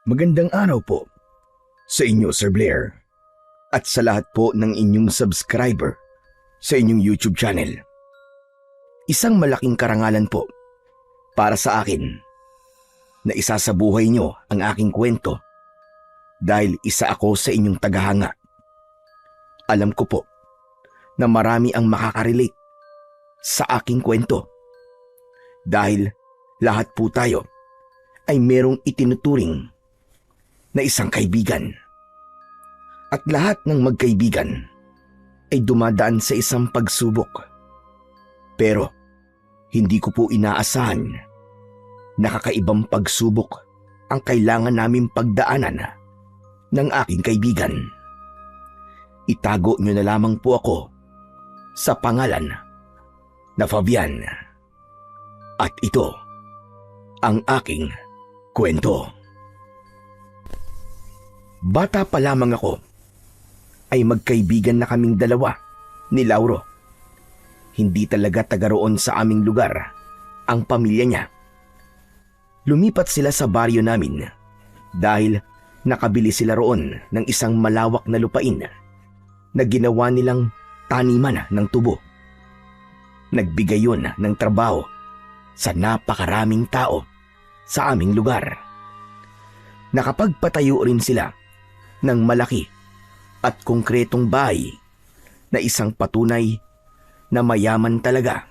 Magandang araw po sa inyo, Sir Blair, at sa lahat po ng inyong subscriber sa inyong YouTube channel. Isang malaking karangalan po para sa akin na isa sa buhay nyo ang aking kwento dahil isa ako sa inyong tagahanga. Alam ko po na marami ang makakarelate sa aking kwento dahil lahat po tayo ay merong itinuturing na isang kaibigan. At lahat ng magkaibigan ay dumadaan sa isang pagsubok. Pero hindi ko po inaasahan na kakaibang pagsubok ang kailangan naming pagdaanan ng aking kaibigan. Itago niyo na lamang po ako sa pangalan na Fabian. At ito ang aking kwento. Bata pa lamang ako ay magkaibigan na kaming dalawa ni Lauro. Hindi talaga taga roon sa aming lugar ang pamilya niya. Lumipat sila sa baryo namin dahil nakabili sila roon ng isang malawak na lupain na ginawa nilang taniman ng tubo. Nagbigay yun ng trabaho sa napakaraming tao sa aming lugar. Nakapagpatayo rin sila ng malaki at konkretong bahay na isang patunay na mayaman talaga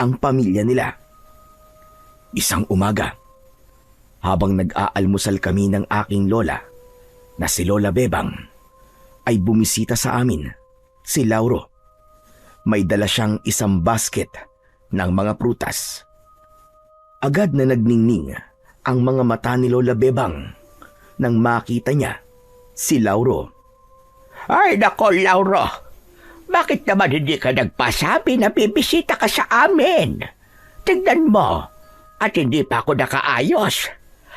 ang pamilya nila. Isang umaga, habang nag-aalmusal kami ng aking lola na si Lola Bebang, ay bumisita sa amin si Lauro. May dala siyang isang basket ng mga prutas. Agad na nagningning ang mga mata ni Lola Bebang nang makita niya si Lauro. Ay nako, Lauro. Bakit naman hindi ka nagpasabi na bibisita ka sa amin? Tignan mo. At hindi pa ako nakaayos.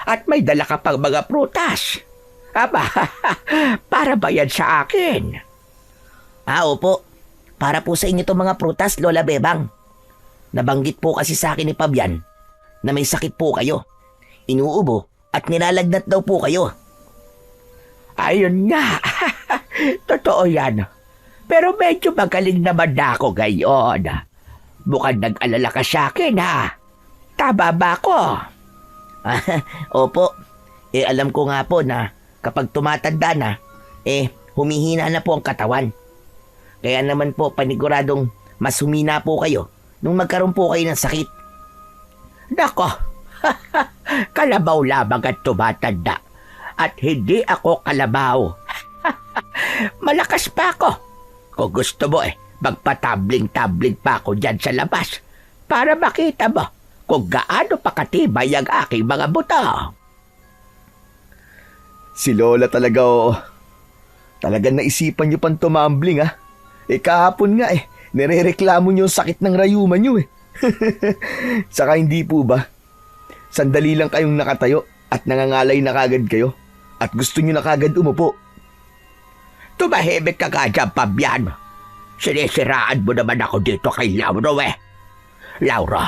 At may dala ka pang mga prutas. Aba, para ba yan sa akin? Opo. Para po sa inyo itong mga prutas, Lola Bebang. Nabanggit po kasi sa akin ni Fabian na may sakit po kayo. Inuubo at nilalagnat daw po kayo. Ayun nga. Totoo yan. Pero medyo magaling naman na ako ngayon. Mukhang nag-alala ka sa akin, ha? Tama ba ako? Opo. Alam ko nga po na kapag tumatanda na, humihina na po ang katawan. Kaya naman po paniguradong mas humina po kayo nung magkaroon po kayo ng sakit. Nako, kalabaw lamang at tumatanda. At hindi ako kalabaw. Malakas pa ako. Kung gusto mo magpatabling-tabling pa ako dyan sa labas para makita mo kung gaano pa katibay ang aking mga buto. Si Lola talaga Talagang naisipan niyo pang tumambling kahapon nga nirereklamo niyo yung sakit ng rayuman niyo Saka hindi po ba? Sandali lang kayong nakatayo at nangangalay na kagad kayo at gusto niyo na kagad umupo. Tumahimik ka nga dyan, Fabian. Sinisiraan mo naman ako dito kay Lauro Lauro,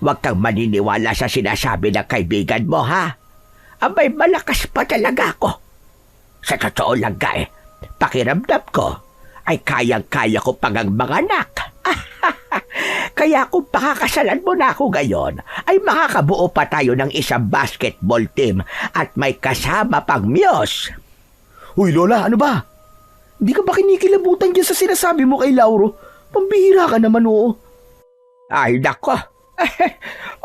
huwag kang maniniwala sa sinasabi ng kaibigan mo, ha? Abay, malakas pa talaga ako. Sa totoo lang ka pakiramdam ko ay kayang-kaya ko pang ang mga anak. Kaya kung pakakasalan mo na ako ngayon, ay makakabuo pa tayo ng isang basketball team at may kasama pang muse. Uy, Lola, ano ba? Hindi ka ba kinikilabutan dyan sa sinasabi mo kay Lauro? Pambihira ka naman, Ay, nako.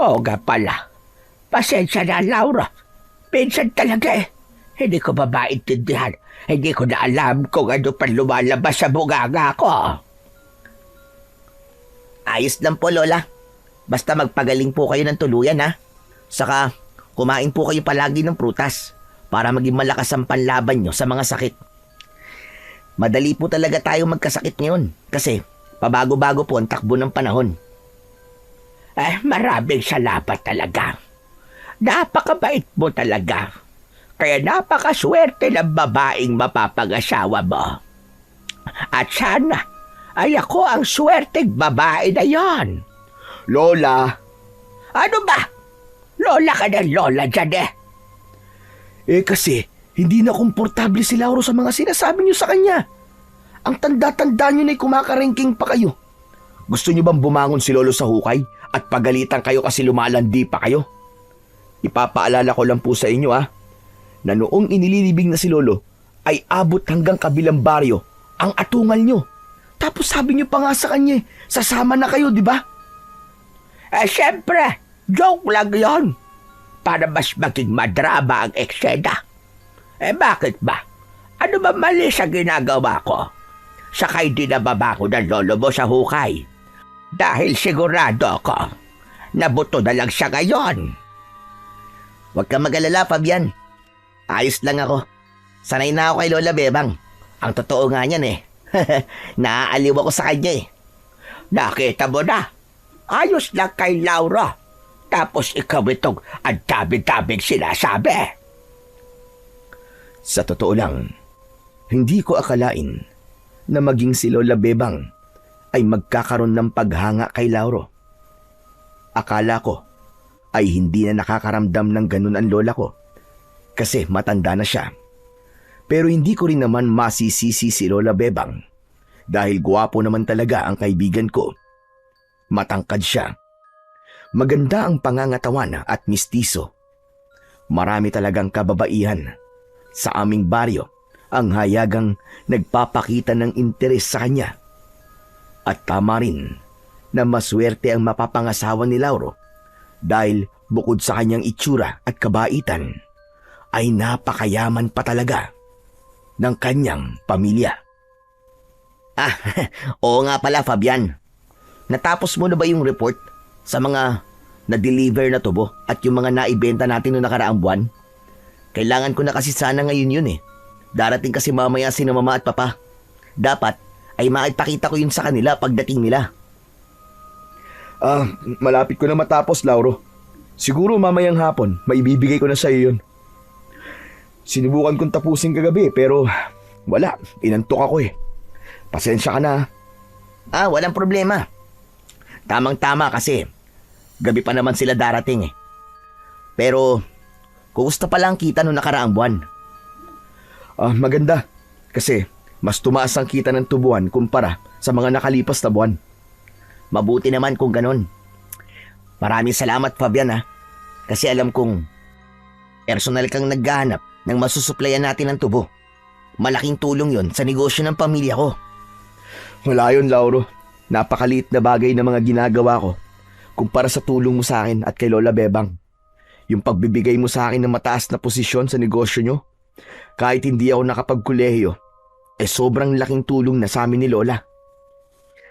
Oo nga pala. Pasensya na, Lauro. Pinsan talaga Hindi ko ba maintindihan? Hindi ko na alam kung ano pa lumalabas sa bunganga ko. Ayos lang po, Lola. Basta magpagaling po kayo ng tuluyan, ha? Saka, kumain po kayo palagi ng prutas para maging malakas ang panlaban nyo sa mga sakit. Madali po talaga tayo magkasakit ngayon kasi pabago-bago po ang takbo ng panahon. Maraming salamat talaga. Napakabait mo talaga. Kaya napakaswerte ng babaeng mapapag-asawa mo. At sana ay ako ang swerteng babae na yon. Lola! Ano ba? Lola ka ng lola dyan Kasi, hindi na komportable si Lauro sa mga sinasabi niyo sa kanya. Ang tanda-tanda niyo na'y kumakarengking pa kayo. Gusto niyo bang bumangon si Lolo sa hukay at pagalitan kayo kasi lumalandi pa kayo? Ipapaalala ko lang po sa inyo na noong inililibing na si Lolo ay abot hanggang kabilang baryo ang atungal niyo. Tapos sabi niyo pa nga sa kanya, sasama na kayo, di ba? Siyempre, joke lang yon. Para mas maging madrama ang eksena. Bakit ba? Ano ba mali sa ginagawa ko? Sakay di na babango ng lolo mo sa hukay. Dahil sigurado ako, nabuto na lang siya ngayon. Huwag kang mag-alala, Fabian. Ayos lang ako. Sanay na ako kay Lola Bebang. Ang totoo nga niyan Naaaliw ako sa kanya Nakita mo na. Ayos lang kay Laura. Tapos ikaw itong ang dami-daming sinasabi. Sa totoo lang, hindi ko akalain na maging si Lola Bebang ay magkakaroon ng paghanga kay Lauro. Akala ko ay hindi na nakakaramdam ng ganun ang lola ko kasi matanda na siya. Pero hindi ko rin naman masisisi si Lola Bebang dahil gwapo naman talaga ang kaibigan ko. Matangkad siya. Maganda ang pangangatawan at mistiso. Marami talagang kababaihan sa aming baryo ang hayagang nagpapakita ng interes sa kanya. At tama rin na maswerte ang mapapangasawa ni Lauro dahil bukod sa kanyang itsura at kabaitan ay napakayaman pa talaga ng kanyang pamilya. Oo nga pala, Fabian. Natapos mo na ba yung report sa mga na-deliver na tubo at yung mga naibenta natin noong nakaraang buwan? Kailangan ko na kasi sana ngayon yun Darating kasi mamaya si mama at papa. Dapat ay maipakita ko yun sa kanila pagdating nila. Malapit ko na matapos, Lauro. Siguro mamayang hapon, maibibigay ko na sa iyo yun. Sinubukan kong tapusin kagabi pero wala, inantok ako Pasensya ka na. Walang problema. Tamang-tama kasi gabi pa naman sila darating Pero, kumusta pala ang kita noong nakaraang buwan? Maganda. Kasi mas tumaas ang kita ng tubuan kumpara sa mga nakalipas na buwan. Mabuti naman kung ganon. Maraming salamat, Fabian Kasi alam kong personal kang naghahanap ng masusuplayan natin ng tubo. Malaking tulong yon sa negosyo ng pamilya ko. Wala yun, Lauro. Napakaliit na bagay na mga ginagawa ko kumpara sa tulong mo sa akin at kay Lola Bebang. Yung pagbibigay mo sa akin ng mataas na posisyon sa negosyo nyo, kahit hindi ako nakapagkolehiyo, sobrang laking tulong na sa amin ni Lola.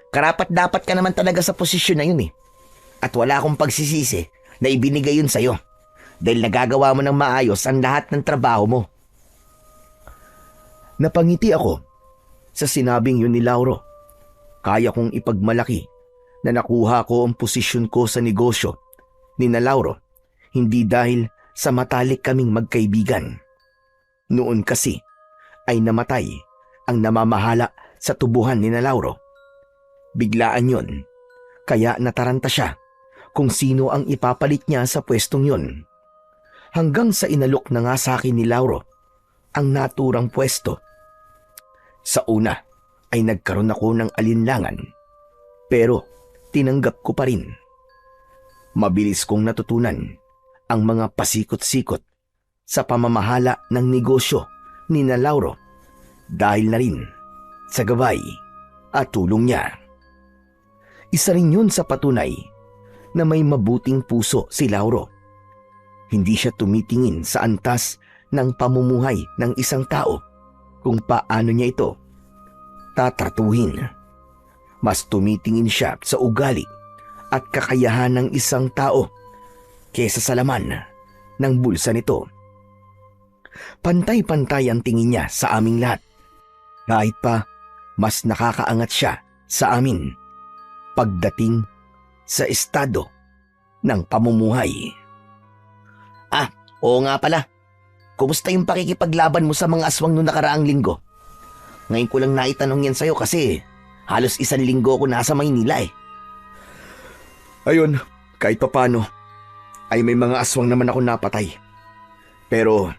Karapat-dapat ka naman talaga sa posisyon na yun At wala akong pagsisisi na ibinigay yun sa'yo dahil nagagawa mo ng maayos ang lahat ng trabaho mo. Napangiti ako sa sinabing yun ni Lauro. Kaya kong ipagmalaki na nakuha ko ang posisyon ko sa negosyo ni na Lauro hindi dahil sa matalik kaming magkaibigan. Noon kasi ay namatay ang namamahala sa tubuhan ni na Lauro. Biglaan yun, kaya nataranta siya kung sino ang ipapalit niya sa pwestong yun. Hanggang sa inalok na nga sa akin ni Lauro ang naturang pwesto. Sa una ay nagkaroon ako ng alinlangan, pero tinanggap ko pa rin. Mabilis kong natutunan ang mga pasikot-sikot sa pamamahala ng negosyo ni na Lauro dahil na rin sa gabay at tulong niya. Isa rin yun sa patunay na may mabuting puso si Lauro. Hindi siya tumitingin sa antas ng pamumuhay ng isang tao kung paano niya ito tatratuhin. Mas tumitingin siya sa ugali at kakayahan ng isang tao kesa sa laman ng bulsa nito. Pantay-pantay ang tingin niya sa aming lahat. Kahit pa mas nakakaangat siya sa amin pagdating sa estado ng pamumuhay. Oo nga pala. Kumusta yung pakikipaglaban mo sa mga aswang noong nakaraang linggo? Ngayon ko lang naitanong yan sa'yo kasi halos 1 linggo ako nasa Maynila Ayun, kahit papano ay may mga aswang naman ako napatay. Pero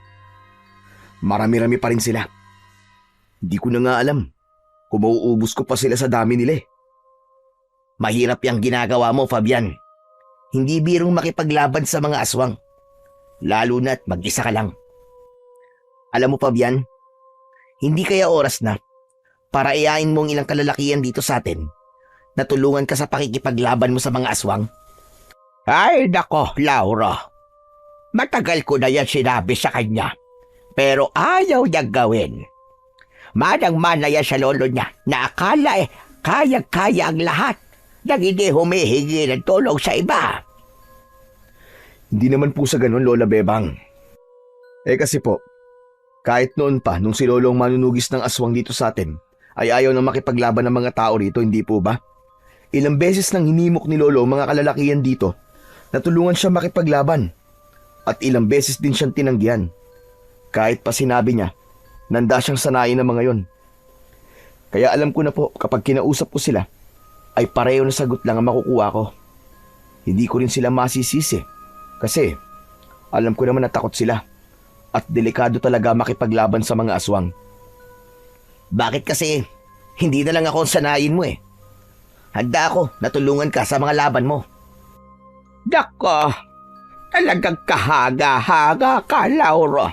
Marami-rami pa rin sila. Hindi ko na nga alam kung mauubos ko pa sila sa dami nila eh. Mahirap yung ginagawa mo, Fabian. Hindi birong makipaglaban sa mga aswang. Lalo na't mag-isa ka lang. Alam mo, Fabian, hindi kaya oras na para iyain mong ilang kalalakihan dito sa atin na tulungan ka sa pakikipaglaban mo sa mga aswang? Ay, nako, Lauro. Matagal ko na yan sinabi sa kanya, pero ayaw niyang gawin. Manang-mana yan sa lolo niya na akala kayang-kaya ang lahat nang hindi humihingi ng tulong sa iba. Hindi naman po sa ganun, Lola Bebang. Kasi po, kahit noon pa nung si Lolo ang manunugis ng aswang dito sa atin, ay ayaw na makipaglaban ng mga tao rito, hindi po ba? Ilang beses nang hinimok ni Lolo ang mga kalalakihan dito na tulungan siya makipaglaban. At ilang beses din siyang tinanggihan. Kahit pa sinabi niya, nanda siyang sanayin ng mga yon. Kaya alam ko na po kapag kinausap ko sila, ay pareho na sagot lang ang makukuha ko. Hindi ko rin sila masisisi kasi alam ko naman na takot sila at delikado talaga makipaglaban sa mga aswang. Bakit kasi hindi na lang ako ang sanayin mo eh? Handa ako na tulungan ka sa mga laban mo. Nako, talagang kahaga-haga ka, Lauro.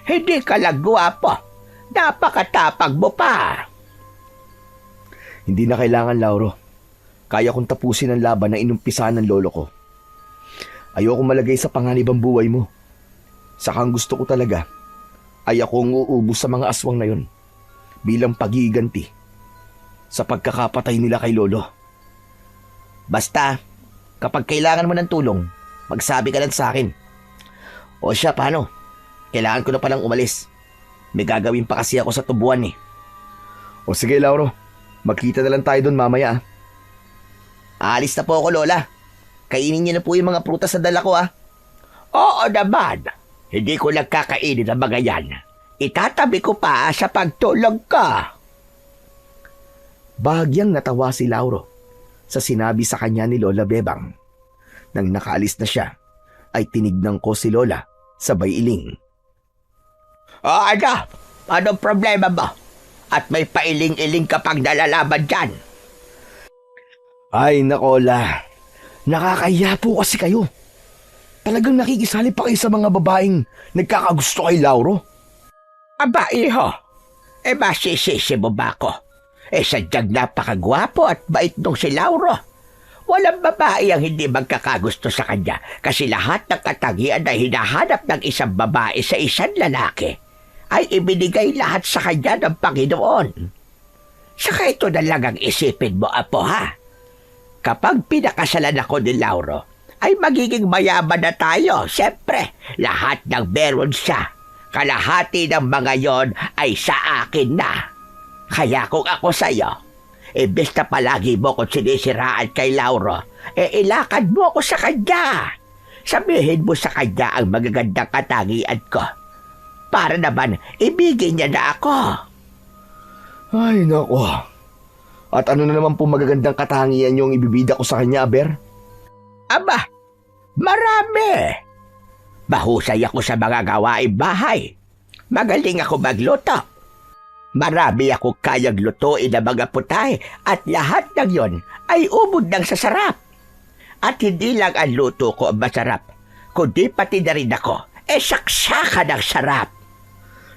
Hindi ka lang gwapo. Napakatapag mo pa. Hindi na kailangan, Lauro. Kaya kong tapusin ang laban na inumpisahan ng lolo ko. Ayoko malagay sa panganib ang buhay mo. Saka ang gusto ko talaga ay akong uubos sa mga aswang na yon bilang pagiganti sa pagkakapatay nila kay lolo. Basta, kapag kailangan mo ng tulong, magsabi ka lang sa akin. O siya, paano? Kailangan ko na palang umalis. May gagawin pa kasi ako sa tubuan eh. O sige, Lauro. Magkita na lang tayo doon mamaya. Aalis na po ako, Lola. Kainin niyo na po yung mga prutas na dala ko Oo naman. Hindi ko lang kakainin ang mga yan. Itatabi ko pa sa pagtulog ka. Bahagyang natawa si Lauro sa sinabi sa kanya ni Lola Bebang. Nang nakaalis na siya, ay tinignan ko si Lola sabay iling. Ano? Anong problema mo? At may pailing-iling ka pang nalalaban dyan. Ay, nakola. Nakakahiya po kasi kayo. Talagang nakikisali pa kayo sa mga babaeng nagkakagusto kay Lauro. Aba, iho. Masisisi mo ba ako? Sadyang napakagwapo at bait nung si Lauro. Walang babae ang hindi magkakagusto sa kanya kasi lahat ng katangian na hinahanap ng isang babae sa isang lalaki ay ibinigay lahat sa kanya ng Panginoon. Saka ito na lang ang isipin mo, Apo, ha? Kapag pinakasalan ako ni Lauro, ay magiging mayaman na tayo. Siyempre, lahat ng meron siya. Kalahati ng mga yon ay sa akin na. Kaya kung ako sa'yo, imbes na palagi mo kung sinisiraan kay Lauro, ilakad mo ako sa kanya. Sabihin mo sa kanya ang magagandang katangian ko. Para naman, ibigin niya na ako. Ay, nako. At ano na naman po magagandang katangian yung ibibida ko sa kanya, Aber? Aba, marami. Mahusay ako sa mga gawaing bahay. Magaling ako magluto. Marami ako kayang lutuin ng mga putay at lahat ng yon ay ubod ng sasarap. At hindi lang ang luto ko ang masarap, kundi pati na rin ako, saksaka ng sarap.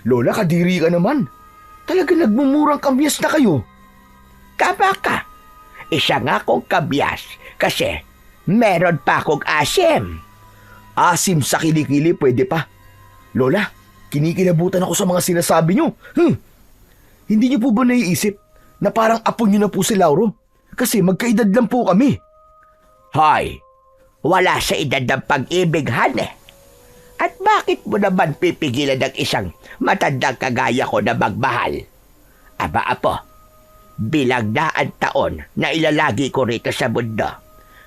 Lola, kadiri ka naman. Talaga nagmumurang kamyas na kayo. Tama ka. Isa nga kong kabyas kasi meron pa akong asim. Asim sa kilikili, pwede pa. Lola, kinikilabutan ako sa mga sinasabi nyo. Hindi nyo po ba naiisip na parang apo nyo na po si Lauro? Kasi magkaedad lang po kami. Hoy, wala sa edad ng pag-ibig, Han eh. At bakit mo naman pipigilan ng isang matandang kagaya ko na magmahal? Aba, Apo, bilang daan taon na ilalagi ko rito sa mundo,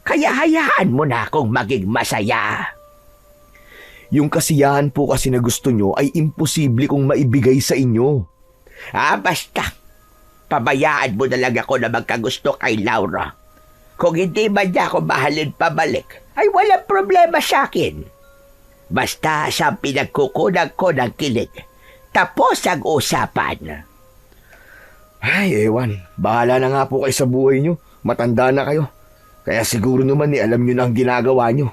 kaya hayaan mo na akong maging masaya. Yung kasiyahan po kasi na gusto nyo ay imposible kong maibigay sa inyo. Basta, pabayaan mo na lang ako na magkagusto kay Lauro. Kung hindi man niya ako mahalin pabalik, ay walang problema sa akin. Basta sa pinagkukunan ko ng kilig, tapos ang usapan. Ay, ewan. Bahala na nga po kayo sa buhay nyo. Matanda na kayo. Kaya siguro naman alam nyo na ang ginagawa nyo.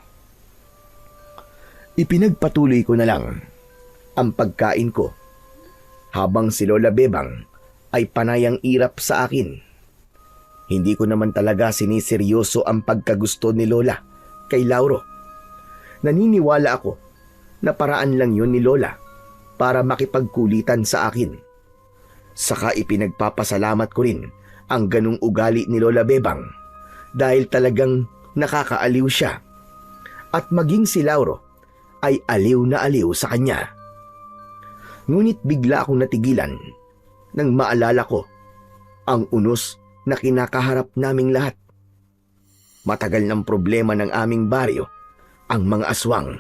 Ipinagpatuloy ko na lang ang pagkain ko habang si Lola Bebang ay panayang irap sa akin. Hindi ko naman talaga siniseryoso ang pagkagusto ni Lola kay Lauro. Naniniwala ako na paraan lang yun ni Lola para makipagkulitan sa akin. Saka ipinagpapasalamat ko rin ang ganung ugali ni Lola Bebang dahil talagang nakakaaliw siya. At maging si Lauro ay aliw na aliw sa kanya. Ngunit bigla akong natigilan nang maalala ko ang unos na kinakaharap naming lahat. Matagal ng problema ng aming baryo ang mga aswang.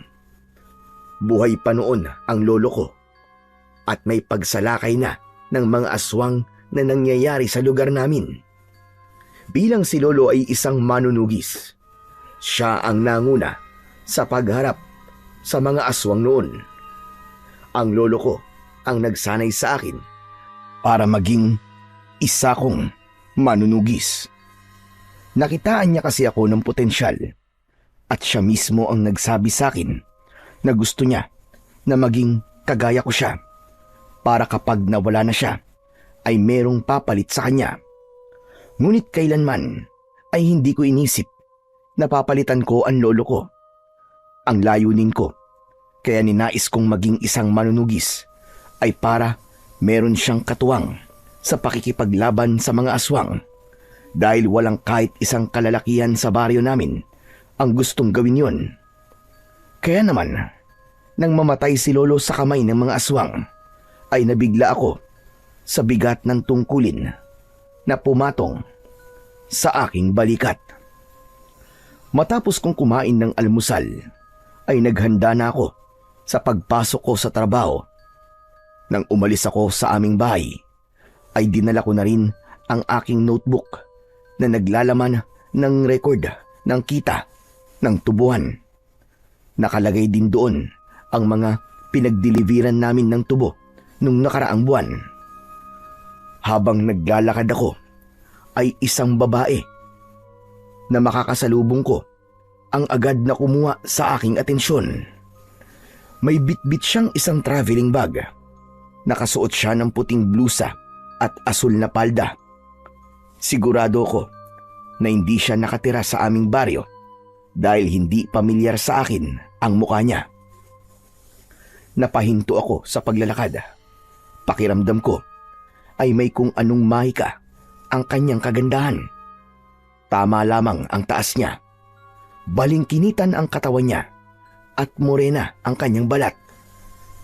Buhay pa noon ang lolo ko at may pagsalakay na ng mga aswang na nangyayari sa lugar namin. Bilang si lolo ay isang manunugis, siya ang nanguna sa pagharap sa mga aswang noon. Ang lolo ko ang nagsanay sa akin para maging isa kong manunugis. Nakitaan niya kasi ako ng potensyal at siya mismo ang nagsabi sa akin na gusto niya na maging kagaya ko siya para kapag nawala na siya ay merong papalit sa kanya. Ngunit kailanman ay hindi ko inisip na papalitan ko ang lolo ko. Ang layunin ko, kaya ninais kong maging isang manunugis, ay para meron siyang katuwang sa pakikipaglaban sa mga aswang dahil walang kahit isang kalalakihan sa baryo namin ang gustong gawin yun. Kaya naman, nang mamatay si lolo sa kamay ng mga aswang, ay nabigla ako sa bigat ng tungkulin na pumatong sa aking balikat. Matapos kong kumain ng almusal, ay naghanda na ako sa pagpasok ko sa trabaho. Nang umalis ako sa aming bahay, ay dinala ko na rin ang aking notebook na naglalaman ng record ng kita ng tubuhan. Nakalagay din doon ang mga pinagdeliveran namin ng tubo nung nakaraang buwan. Habang naglalakad ako, ay isang babae na makakasalubong ko ang agad na kumuha sa aking atensyon. May bitbit siyang isang traveling bag. Nakasuot siya ng puting blusa at asul na palda. Sigurado ko na hindi siya nakatira sa aming baryo dahil hindi pamilyar sa akin ang mukha niya. Napahinto ako sa paglalakad. Pakiramdam ko ay may kung anong mahika ang kanyang kagandahan. Tama lamang ang taas niya. Balingkinitan ang katawan niya at morena ang kanyang balat.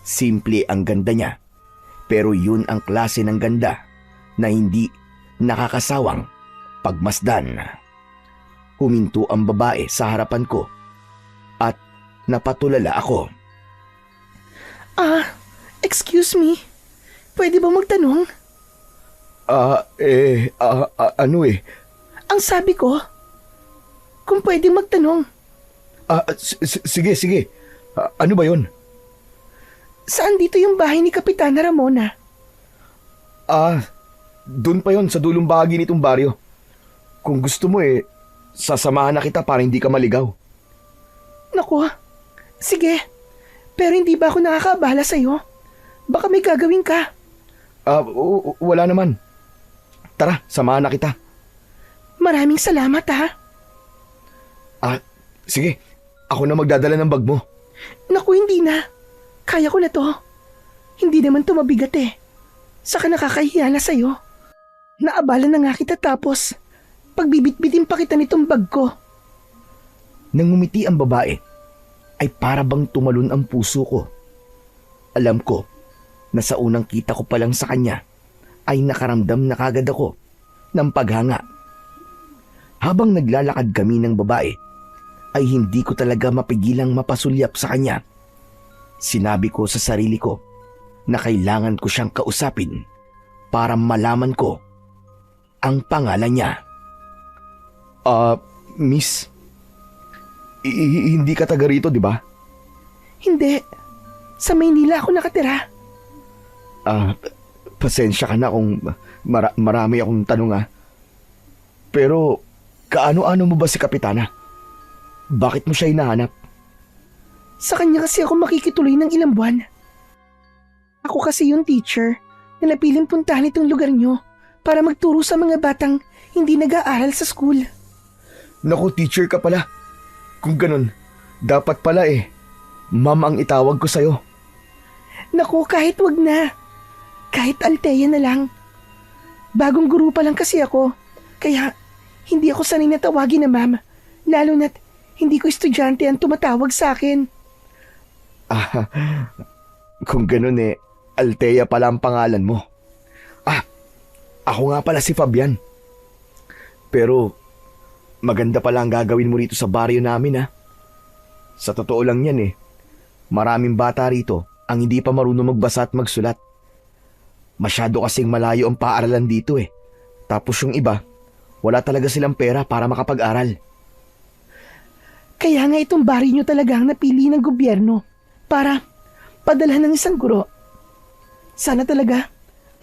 Simple ang ganda niya, pero yun ang klase ng ganda na hindi nakakasawang pagmasdan. Huminto ang babae sa harapan ko at napatulala ako. Excuse me. Pwede ba magtanong? Ano eh? Ang sabi ko, kung pwede magtanong. Sige. Ano ba yun? Saan dito yung bahay ni Kapitana Ramona? Doon pa yon sa dulong bahagi nitong baryo. Kung gusto mo sasamahan na kita para hindi ka maligaw. Naku, sige. Pero hindi ba ako nakakaabala sa'yo? Baka may gagawin ka. Wala naman. Tara, samahan na kita. Maraming salamat ha. Sige. Ako na magdadala ng bag mo. Naku, hindi na. Kaya ko na to. Hindi naman to mabigat Saka nakakahiya na sa'yo. Naabala na nga kita tapos pagbibitbitin pa kita nitong bag ko. Nang ngumiti ang babae, ay para bang tumalon ang puso ko. Alam ko na sa unang kita ko pa lang sa kanya ay nakaramdam na kagad ako ng paghanga. Habang naglalakad kami ng babae, ay hindi ko talaga mapigilang mapasulyap sa kanya. Sinabi ko sa sarili ko na kailangan ko siyang kausapin para malaman ko ang pangalan niya. Miss, hindi ka taga rito, di ba? Hindi. Sa Maynila ako nakatira. Pasensya ka na kung marami akong tanong Pero, kaano-ano mo ba si Kapitana? Bakit mo siya hinahanap? Sa kanya kasi ako makikituloy ng ilang buwan. Ako kasi yung teacher na napiling puntahan itong lugar nyo para magturo sa mga batang hindi nag-aaral sa school. Naku, teacher ka pala. Kung ganun, dapat pala ma'am ang itawag ko sa'yo. Naku, kahit wag na. Kahit Althea na lang. Bagong guro pa lang kasi ako, kaya hindi ako sanay na tawagin na ma'am. Lalo na't hindi ko estudyante ang tumatawag sa akin. Kung ganun Althea pala ang pangalan mo. Ako nga pala si Fabian. Pero, maganda pala ang gagawin mo rito sa baryo namin Sa totoo lang yan maraming bata rito ang hindi pa marunong magbasa at magsulat. Masyado kasing malayo ang paaralan dito Tapos yung iba, wala talaga silang pera para makapag-aral. Kaya nga itong baryo nyo talaga ang napili ng gobyerno para padalhan ng isang guro. Sana talaga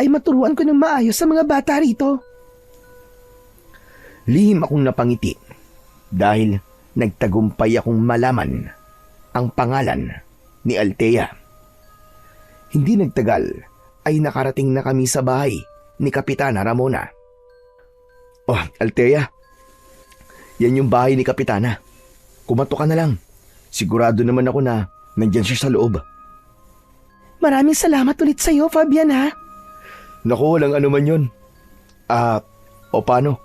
ay maturuan ko ng maayos sa mga bata rito. Lihim akong napangiti dahil nagtagumpay akong malaman ang pangalan ni Althea. Hindi nagtagal ay nakarating na kami sa bahay ni Kapitana Ramona. Oh, Althea, yan yung bahay ni Kapitana. Kumato ka na lang. Sigurado naman ako na nandyan siya sa loob. Maraming salamat ulit sa iyo, Fabian Naku, walang ano man yun. O paano?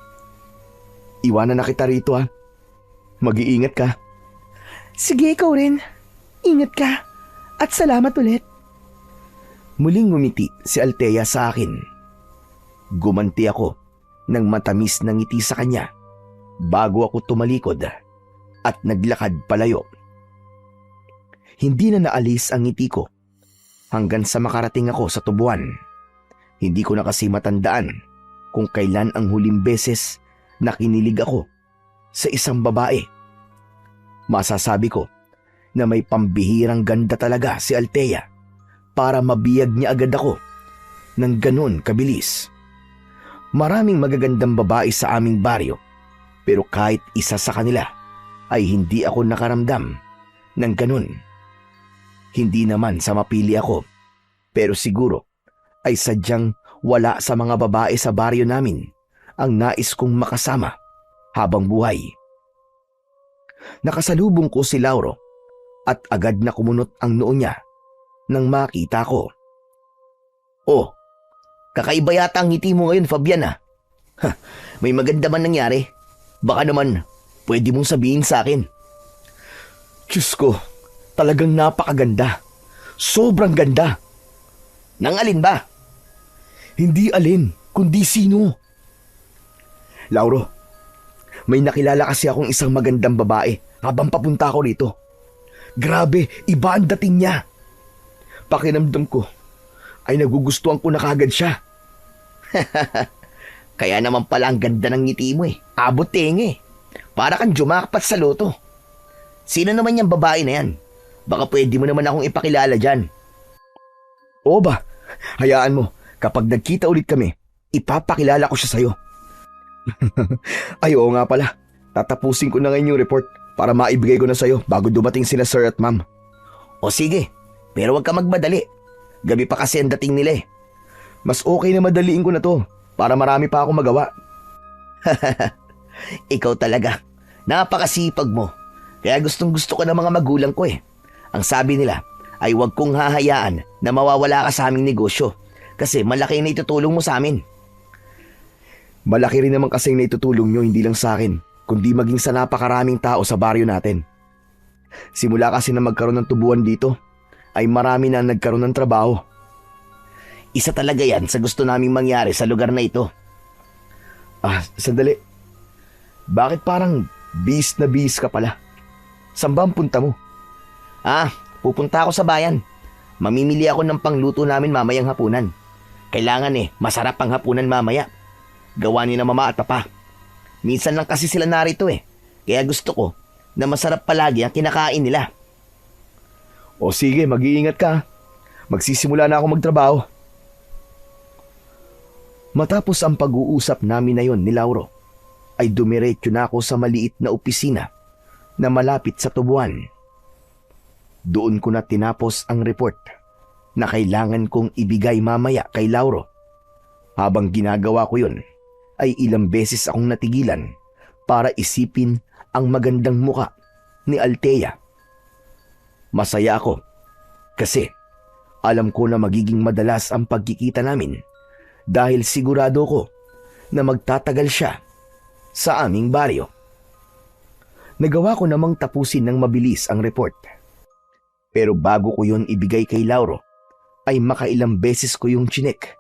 Iwanan na kita rito Mag-iingat ka. Sige, ikaw rin. Ingat ka. At salamat ulit. Muling ngumiti si Althea sa akin. Gumanti ako ng matamis na ngiti sa kanya bago ako tumalikod at naglakad palayo. Hindi na naalis ang ngiti ko hanggang sa makarating ako sa tubuan. Hindi ko na kasi matandaan kung kailan ang huling beses na kinilig ako sa isang babae. Masasabi ko na may pambihirang ganda talaga si Althea para mabiyag niya agad ako ng ganun kabilis. Maraming magagandang babae sa aming baryo pero kahit isa sa kanila ay hindi ako nakaramdam ng ganun. Hindi naman sa mapili ako pero siguro ay sadyang wala sa mga babae sa baryo namin ang nais kong makasama habang buhay. Nakasalubong ko si Lauro at agad na kumunot ang noo niya nang makita ko. Oh, kakaiba yata ang ngiti mo ngayon, Fabian May maganda man nangyari. Baka naman pwede mong sabihin sa akin. Diyos ko, talagang napakaganda. Sobrang ganda. Nang alin ba? Hindi alin, kundi sino. Lauro, may nakilala kasi akong isang magandang babae habang papunta ako rito. Grabe, iba ang dating niya. Pakiramdam ko ay nagugustuhan ko na kagad siya. Kaya naman pala ang ganda ng ngiti mo Abot tenga Para kang jumakpat sa loto. Sino naman yung babae na yan? Baka pwede mo naman akong ipakilala dyan. Oo ba? Hayaan mo. Kapag nagkita ulit kami, ipapakilala ko siya sa'yo. Ay oo nga pala. Tatapusin ko na ngayon yung report para maibigay ko na sa'yo bago dumating sila sir at ma'am. O sige, pero huwag ka magmadali. Gabi pa kasi ang dating nila Mas okay na madaliin ko na to para marami pa akong magawa. Ikaw talaga. Napakasipag mo. Kaya gustong gusto ko ng mga magulang ko Ang sabi nila ay huwag kong hahayaan na mawawala ka sa aming negosyo kasi malaki na itutulong mo sa amin. Malaki rin naman kasing naitutulong nyo hindi lang sa akin kundi maging sa napakaraming tao sa baryo natin. Simula kasi na magkaroon ng tubuan dito ay marami na nagkaroon ng trabaho. Isa talaga yan sa gusto naming mangyari sa lugar na ito. Sandali. Bakit parang bis na bis ka pala? Saan ba ang punta mo? Pupunta ako sa bayan. Mamimili ako ng pangluto namin mamayang hapunan. Kailangan masarap ang hapunan mamaya. Gawa ni na mama at papa. Minsan lang kasi sila narito Kaya gusto ko na masarap palagi ang kinakain nila. O sige, mag-iingat ka. Magsisimula na ako magtrabaho. Matapos ang pag-uusap namin na yon ni Lauro, ay dumiretso na ako sa maliit na opisina na malapit sa tubuan. Doon ko na tinapos ang report na kailangan kong ibigay mamaya kay Lauro. Habang ginagawa ko yun, ay ilang beses akong natigilan para isipin ang magandang muka ni Althea. Masaya ako kasi alam ko na magiging madalas ang pagkikita namin dahil sigurado ko na magtatagal siya sa aming baryo. Nagawa ko namang tapusin ng mabilis ang report. Pero bago ko yon ibigay kay Lauro, ay makailang beses ko yung chinek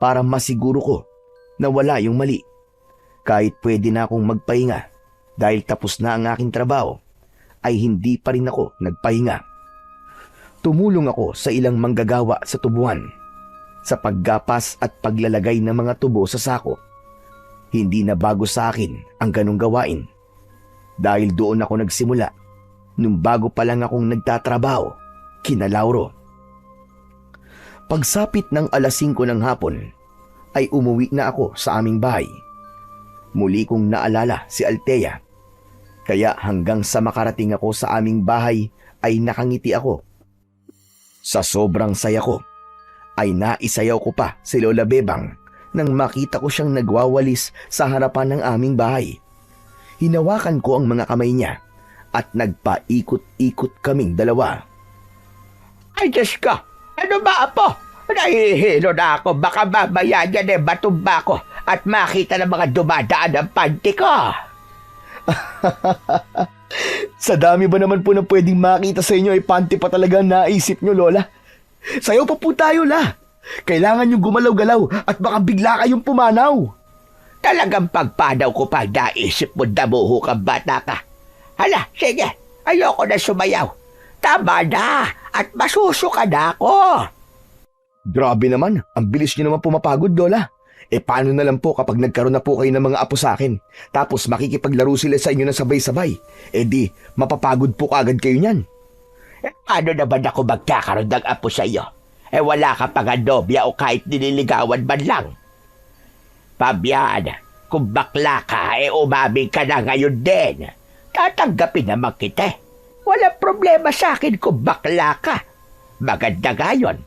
para masiguro ko na wala yung mali. Kahit pwede na akong magpahinga dahil tapos na ang aking trabaho, ay hindi pa rin ako nagpahinga. Tumulong ako sa ilang manggagawa sa tubuan sa paggapas at paglalagay ng mga tubo sa sako. Hindi na bago sa akin ang ganong gawain dahil doon ako nagsimula nung bago pa lang akong nagtatrabaho kina Lauro. Pagsapit ng 5:00 ng hapon ay umuwi na ako sa aming bahay. Muli kong naalala si Althea, kaya hanggang sa makarating ako sa aming bahay ay nakangiti ako. Sa sobrang saya ko ay naisayaw ko pa si Lola Bebang nang makita ko siyang nagwawalis sa harapan ng aming bahay. Hinawakan ko ang mga kamay niya at nagpaikot-ikot kaming dalawa. Ay, Diyos ko! Ano ba, Apo? Nahihilo na ako. Baka mamaya dyan batumba ko at makita ng mga dumadaan ang panty ko. Sa dami ba naman po na pwedeng makita sa inyo ay panty pa talaga ang naisip nyo, Lola? Sayaw pa po tayo, La. Kailangan nyo gumalaw-galaw at baka bigla kayong pumanaw. Talagang pagpanaw ko pa naisip mo damuho kang bata ka. Hala, sige, ayoko na sumayaw. Tama na at masusuka na ako. Grabe naman, ang bilis nyo naman pumapagod, Lola. Paano na lang po kapag nagkaroon na po kayo ng mga apo sa akin, tapos makikipaglaro sila sa inyo na sabay-sabay? Di, mapapagod po kagad kayo niyan. Paano naman ako magkakaroon ng apo sa iyo? Wala ka pa nga nobya o kahit nililigawan man lang. Fabian, kung bakla ka, umaming ka na ngayon din. Tatanggapin naman kita. Wala problema sa akin kung bakla ka. Maganda nga yun.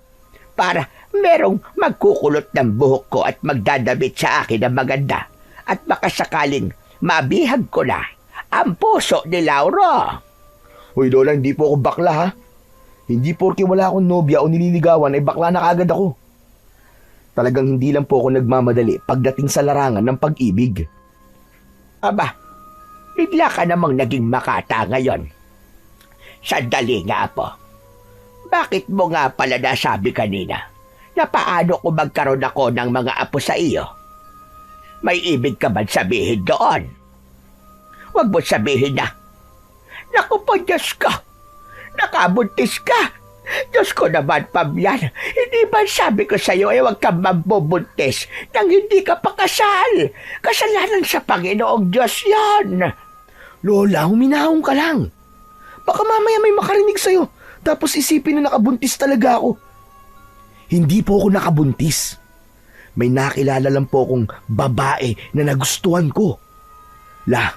Para merong magkukulot ng buhok ko at magdadamit sa akin ng maganda. At baka sakaling mabihag ko na ang puso ni Lauro. Hoy, Lola, hindi po ako bakla, ha? Hindi porke wala akong nobya o nililigawan ay bakla na kagad ako. Talagang hindi lang po ako nagmamadali pagdating sa larangan ng pag-ibig. Aba, bigla ka namang naging makata ngayon. Sandali nga po. Bakit mo nga pala nasabi kanina na paano kung magkaroon ako ng mga apo sa iyo? May ibig ka ba sabihin doon? Huwag mo sabihin na, naku po, Diyos ko, nakabuntis ka. Diyos ko naman, Fabian, hindi ba sabi ko sa iyo huwag kang mambubuntis nang hindi ka pa kasal? Kasalanan sa Panginoong Diyos yan. Lola, huminahon ka lang. Baka mamaya may makarinig sa'yo, tapos isipin na nakabuntis talaga ako. Hindi po ako nakabuntis. May nakilala lang po akong babae na nagustuhan ko. La,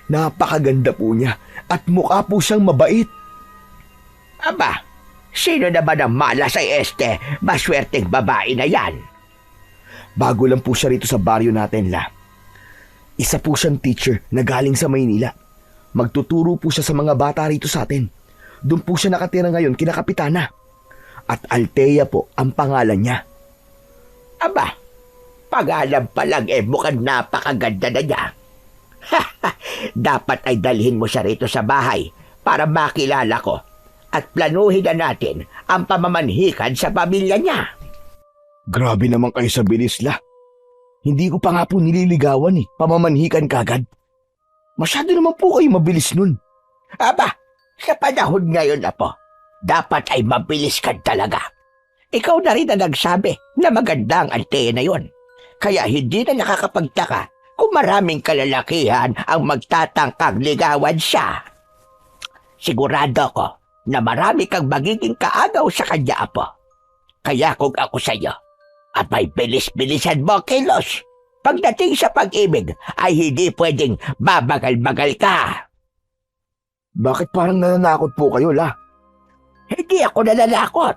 napakaganda po niya at mukha po siyang mabait. Aba, sino naman ang malas ay maswerteng babae na yan? Bago lang po siya rito sa baryo natin, La. Isa po siyang teacher na galing sa Maynila. Magtuturo po siya sa mga bata rito sa atin. Doon po siya nakatira ngayon kina Kapitana. At Althea po ang pangalan niya. Aba, pangalan pa lang mukhang napakaganda na niya. Dapat ay dalhin mo siya rito sa bahay para makilala ko at planuhin na natin ang pamamanhikan sa pamilya niya. Grabe naman kayo sa bilis, La. Hindi ko pa nga po nililigawan pamamanhikan kagad. Masyado naman po kayo mabilis nun. Aba, sa panahon ngayon na po, dapat ay mabilis ka talaga. Ikaw na rin ang nagsabi na maganda ang Althea na yon. Kaya hindi na nakakapagtaka kung maraming kalalakihan ang magtatangkang ligawan siya. Sigurado ko na marami kang magiging kaagaw sa kanya, Apo. Kaya kung ako sa iyo, Abay, bilis-bilisan mo, kilos. Pagdating sa pag-ibig, ay hindi pwedeng babagal-bagal ka. Bakit parang nananakot po kayo, La? Hindi ako nananakot.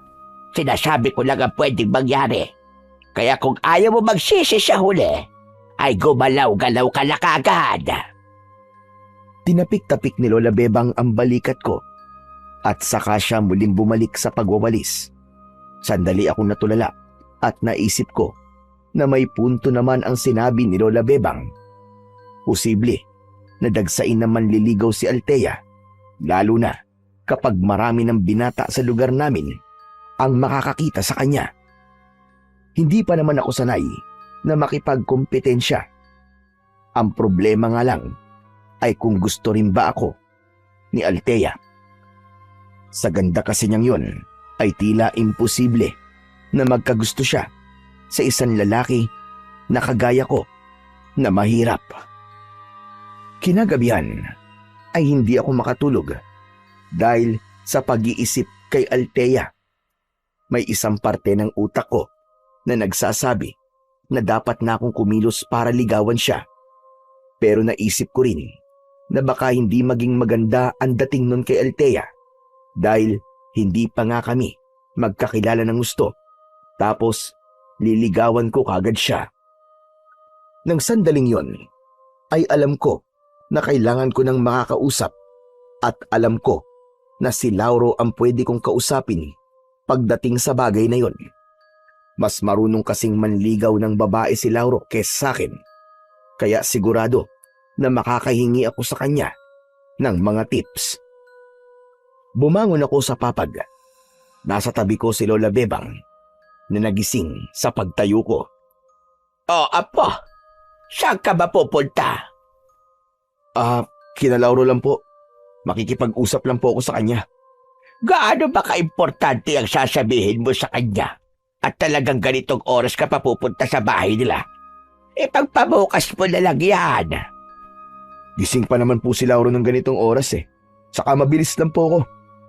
Sinasabi ko lang ang pwedeng mangyari. Kaya kung ayaw mo magsisi sa huli, ay gumalaw-galaw ka na kaagad. Tinapik-tapik ni Lola Bebang ang balikat ko at saka siya muling bumalik sa pagwawalis. Sandali akong natulala at naisip ko na may punto naman ang sinabi ni Lola Bebang. Posible na dagsain na manliligaw si Althea, lalo na kapag marami ng binata sa lugar namin ang makakakita sa kanya. Hindi pa naman ako sanay na makipagkompetensya. Ang problema nga lang ay kung gusto rin ba ako ni Althea. Sa ganda kasi niyang yon ay tila imposible na magkagusto siya sa isang lalaki na kagaya ko na mahirap. Kinagabihan ay hindi ako makatulog dahil sa pag-iisip kay Althea. May isang parte ng utak ko na nagsasabi na dapat na akong kumilos para ligawan siya. Pero naisip ko rin na baka hindi maging maganda ang dating nun kay Althea dahil hindi pa nga kami magkakilala ng gusto. Tapos liligawan ko kagad siya. Nang sandaling yon ay alam ko na kailangan ko ng makakausap at alam ko na si Lauro ang pwede kong kausapin pagdating sa bagay na yon. Mas marunong kasing manligaw ng babae si Lauro kaysa sa akin. Kaya sigurado na makakahingi ako sa kanya ng mga tips. Bumangon ako sa papag. Nasa tabi ko si Lola Bebang na nagising sa pagtayo ko. O, apo, saan ka ba pupunta? Kina Lauro lang po. Makikipag-usap lang po ako sa kanya. Gaano ba kaimportante ang sasabihin mo sa kanya? At talagang ganitong oras ka pa pupunta sa bahay nila? Pagpabukas mo na lang yan. Gising pa naman po si Lauro ng ganitong oras eh. Saka mabilis lang po ako.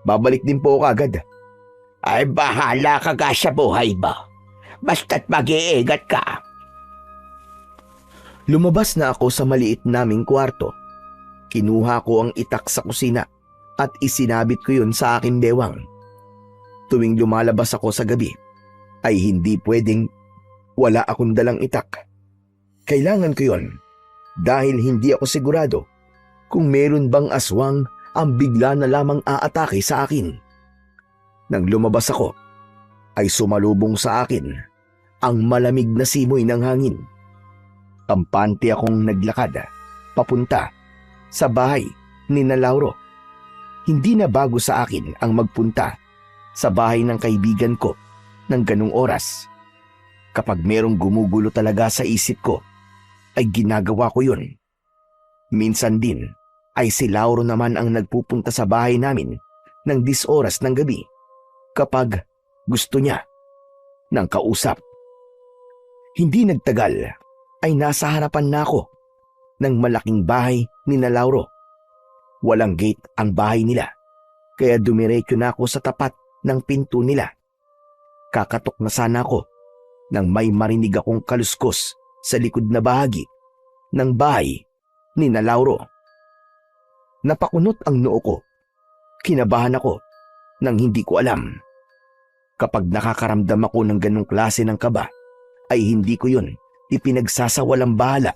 Babalik din po ako agad. Ay, bahala ka ka sa buhay mo. Basta't mag-iingat ka. Lumabas na ako sa maliit naming kwarto. Kinuha ko ang itak sa kusina at isinabit ko yun sa aking bewang. Tuwing lumalabas ako sa gabi, ay hindi pwedeng wala akong dalang itak. Kailangan ko yun dahil hindi ako sigurado kung meron bang aswang ang bigla na lamang aatake sa akin. Nang lumabas ako, ay sumalubong sa akin ang malamig na simoy ng hangin. Kampante akong naglakad papunta sa bahay ni Lauro. Hindi na bago sa akin ang magpunta sa bahay ng kaibigan ko ng ganung oras. Kapag merong gumugulo talaga sa isip ko, ay ginagawa ko yun. Minsan din ay si Lauro naman ang nagpupunta sa bahay namin ng 10 oras ng gabi kapag gusto niya ng kausap. Hindi nagtagal ay nasa harapan na ako ng malaking bahay ni Lauro. Walang gate ang bahay nila, kaya dumiretso na ako sa tapat ng pinto nila. Kakatok na sana ako nang may marinig akong kaluskos sa likod na bahagi ng bahay ni Lauro. Napakunot ang noo ko. Kinabahan ako nang hindi ko alam. Kapag nakakaramdam ako ng ganong klase ng kaba, ay hindi ko yun ipinagsasawalang bahala